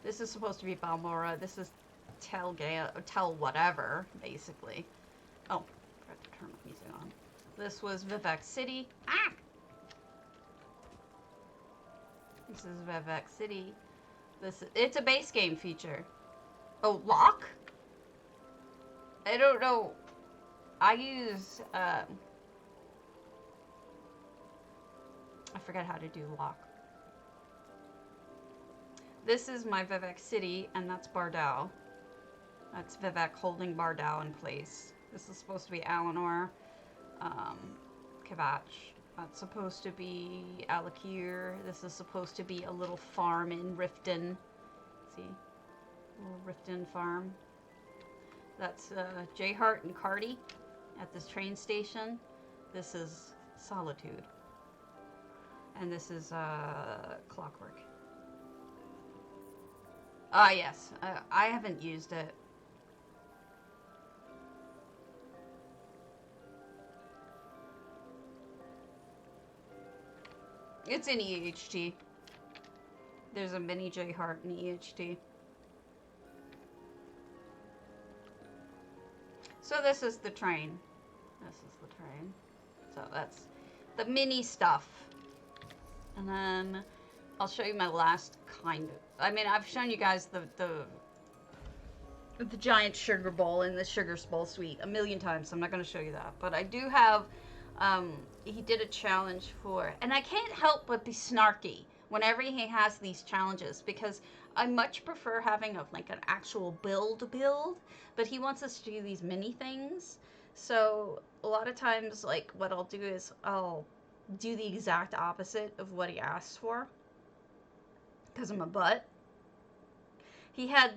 This is supposed to be Balmora. This is tell whatever, basically. Oh, I forgot to turn my music on. This was Vivek City. Ah! This is Vivek City. It's a base game feature. Oh, lock? I don't know. I use, I forgot how to do lock. This is my Vivek City, and that's Bardal. That's Vivek holding Bardal in place. This is supposed to be Alinor, Kavach. That's supposed to be Alakir. This is supposed to be a little farm in Riften. See? A little Riften farm. That's Jayhart and Cardi at this train station. This is Solitude. And this is Clockwork. Ah, yes. I haven't used it. It's in EHT. There's a mini Jayhart in EHT. So this is the train. This is the train. So that's the mini stuff. And then I'll show you my last kind of... I mean, I've shown you guys the giant sugar bowl in the sugar bowl suite a million times. So I'm not going to show you that. But I do have... he did a challenge for... And I can't help but be snarky whenever he has these challenges, because I much prefer having like an actual build, but he wants us to do these mini things. So a lot of times, like, what I'll do is I'll do the exact opposite of what he asks for, because I'm a butt. He had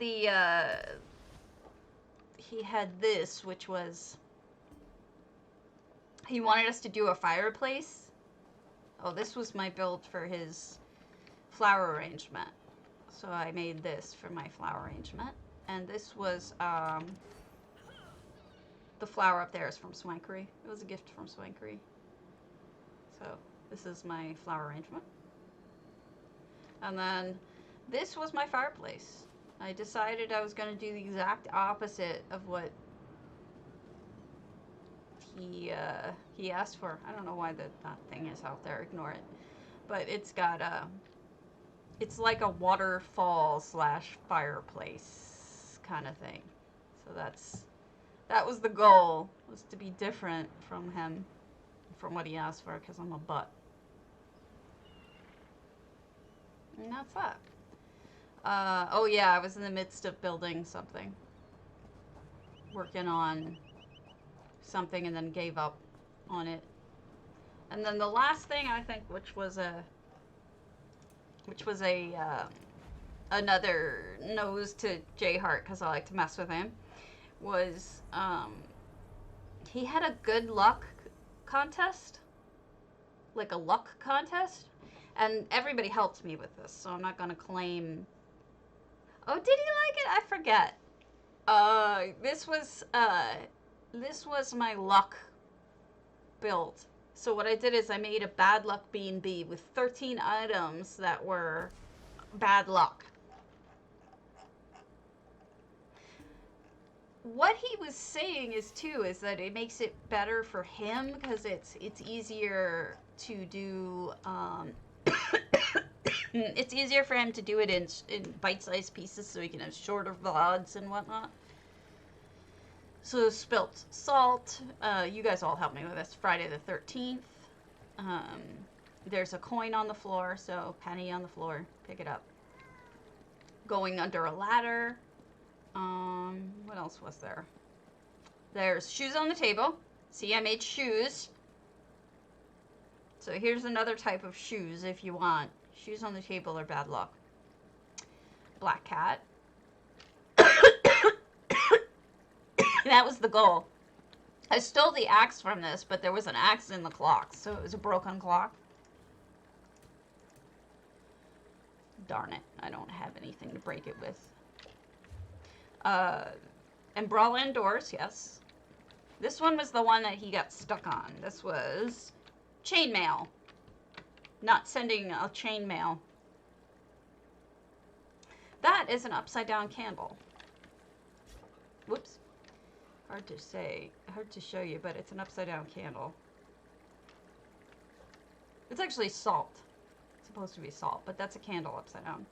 this, which was, he wanted us to do a fireplace. Oh, this was my build for his flower arrangement. So I made this for my flower arrangement. And this was, the flower up there is from Swankery. It was a gift from Swankery. So this is my flower arrangement. And then this was my fireplace. I decided I was going to do the exact opposite of what he asked for. I don't know why that thing is out there. Ignore it. But it's got it's like a waterfall / fireplace kind of thing. So that was the goal, was to be different from him, from what he asked for, because I'm a butt. And that's that. Oh yeah, I was in the midst of building something. Working on something and then gave up on it. And then the last thing, I think, which was another nose to J Hart, because I like to mess with him, was he had a good luck contest, like a luck contest, and everybody helped me with this, so I'm not gonna claim. Oh, did he like it? I forget. This was my luck build. So what I did is I made a bad luck B&B with 13 items that were bad luck. What he was saying is that it makes it better for him because it's easier to do. It's easier for him to do it in bite-sized pieces, so he can have shorter VODs and whatnot. So spilt salt. You guys all helped me with this. Friday the 13th. There's a coin on the floor, so penny on the floor. Pick it up. Going under a ladder. What else was there? There's shoes on the table. See, I made shoes. So here's another type of shoes if you want. Shoes on the table are bad luck. Black cat. That was the goal. I stole the axe from this, but there was an axe in the clock, so it was a broken clock. Darn it, I don't have anything to break it with. Umbrella indoors, yes. This one was the one that he got stuck on. This was chainmail. Not sending a chainmail. That is an upside down candle. Whoops. Hard to say, hard to show you, but it's an upside down candle. It's actually salt. It's supposed to be salt, but that's a candle upside down.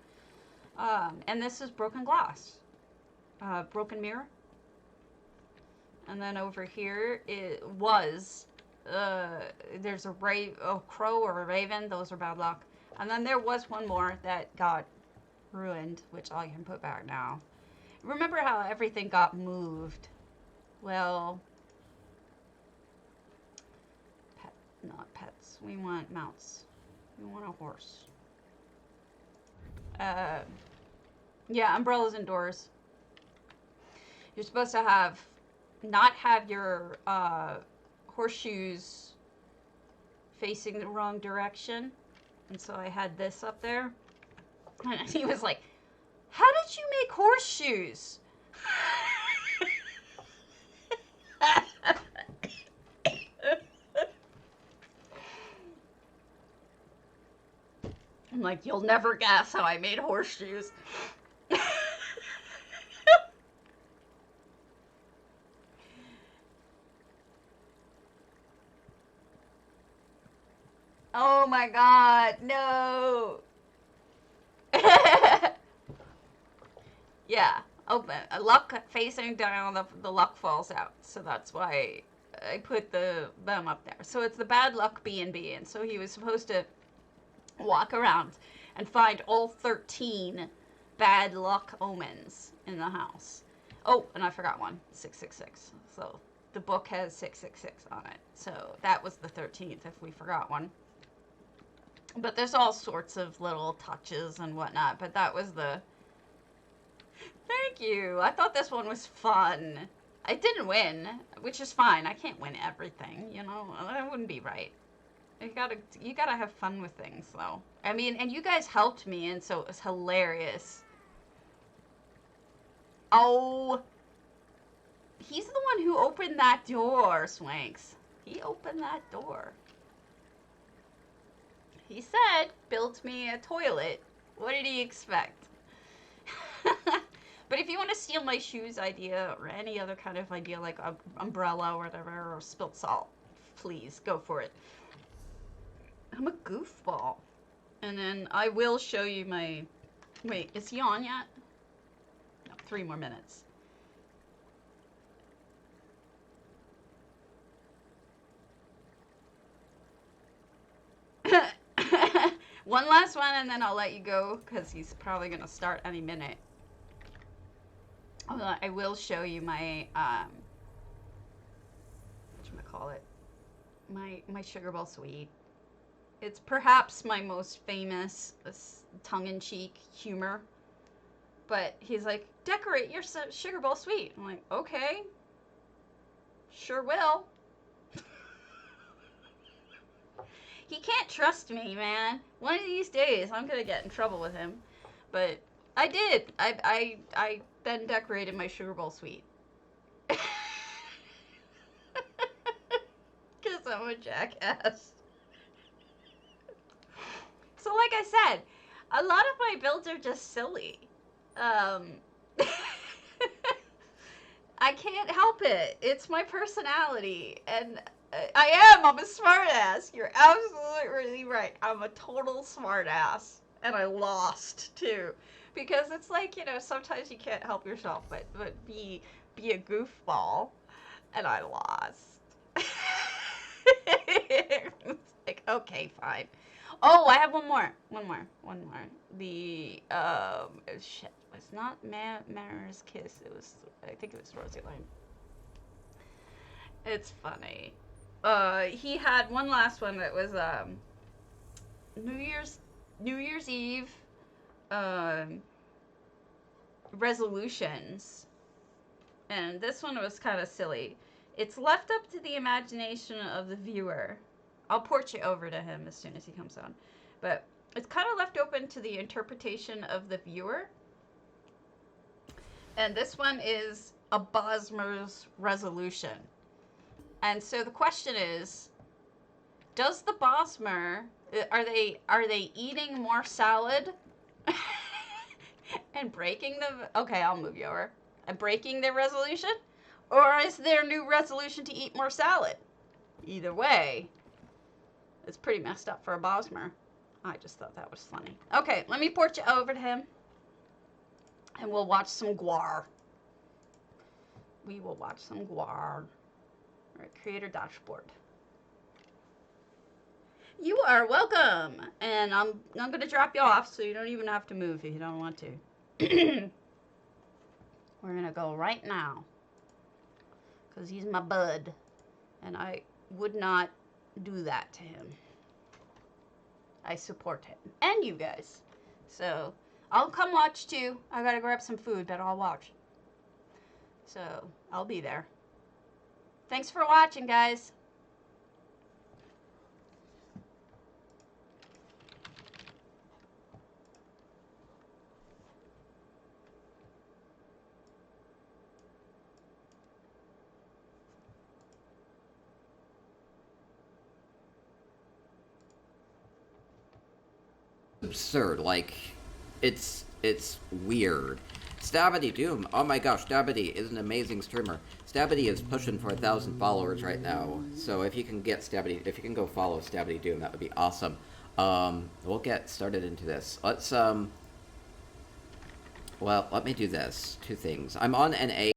And this is broken glass. Broken mirror. And then over here it was, there's a crow or a raven. Those are bad luck. And then there was one more that got ruined, which I can put back now. Remember how everything got moved? Well, not pets. We want mounts. We want a horse. Yeah, umbrellas indoors. You're supposed to not have your horseshoes facing the wrong direction. And so I had this up there. And he was like, "How did you make horseshoes?" I'm like, "You'll never guess how I made horseshoes." Oh my God, no. Yeah, open. A luck facing down, the luck falls out. So that's why I put them up there. So it's the bad luck B&B. And so he was supposed to walk around and find all 13 bad luck omens in the house. Oh, and I forgot one, 666. So the book has 666 on it. So that was the 13th if we forgot one. But there's all sorts of little touches and whatnot. But that was the... Thank you. I thought this one was fun. I didn't win, which is fine. I can't win everything, you know? That wouldn't be right. You gotta have fun with things, though. I mean, and you guys helped me, and so it was hilarious. Oh. He's the one who opened that door, Swanks. He opened that door. He said, built me a toilet. What did he expect? But if you want to steal my shoes idea or any other kind of idea like a umbrella or whatever or spilt salt, please go for it. I'm a goofball. And then I will show you my... Wait, is he on yet? No, 3 more minutes. One last one and then I'll let you go because he's probably going to start any minute. I will show you my, whatchamacallit, my sugar bowl sweet. It's perhaps my most famous tongue-in-cheek humor. But he's like, decorate your sugar bowl sweet. I'm like, okay, sure will. He can't trust me, man. One of these days, I'm gonna get in trouble with him. But I did. I then decorated my sugar bowl sweet. Because I'm a jackass. So like I said, a lot of my builds are just silly. I can't help it. It's my personality. And I'm a smartass. You're absolutely right. I'm a total smartass. And I lost, too. Because it's like, you know, sometimes you can't help yourself, but be a goofball. And I lost. It's like, okay, fine. Oh, I have one more. The, shit. It's not Mara's Kiss. I think it was Rosie Lane. It's funny. He had one last one that was, New Year's Eve, resolutions. And this one was kind of silly. It's left up to the imagination of the viewer. I'll port you over to him as soon as he comes on. But it's kind of left open to the interpretation of the viewer. And this one is a Bosmer's resolution. And so the question is, does the Bosmer, are they eating more salad and breaking the, okay, I'll move you over, and breaking their resolution? Or is their new resolution to eat more salad? Either way, it's pretty messed up for a Bosmer. I just thought that was funny. Okay, let me port you over to him. And we'll watch some Guar. We will watch some Guar. Alright, creator dashboard. You are welcome! And I'm going to drop you off so you don't even have to move if you don't want to. We're going to go right now. Because he's my bud. And I would not do that to him. I support him. And you guys. So, I'll come watch too. I gotta grab some food, but I'll watch. So, I'll be there. Thanks for watching, guys. Absurd, like, it's weird. Stabity Doom, oh my gosh, Stabity is an amazing streamer. Stabity is pushing for 1,000 followers right now, so if you can get Stabity, if you can go follow Stabity Doom, that would be awesome. We'll get started into this. Let's, well, let me do this. 2 things. I'm on NA.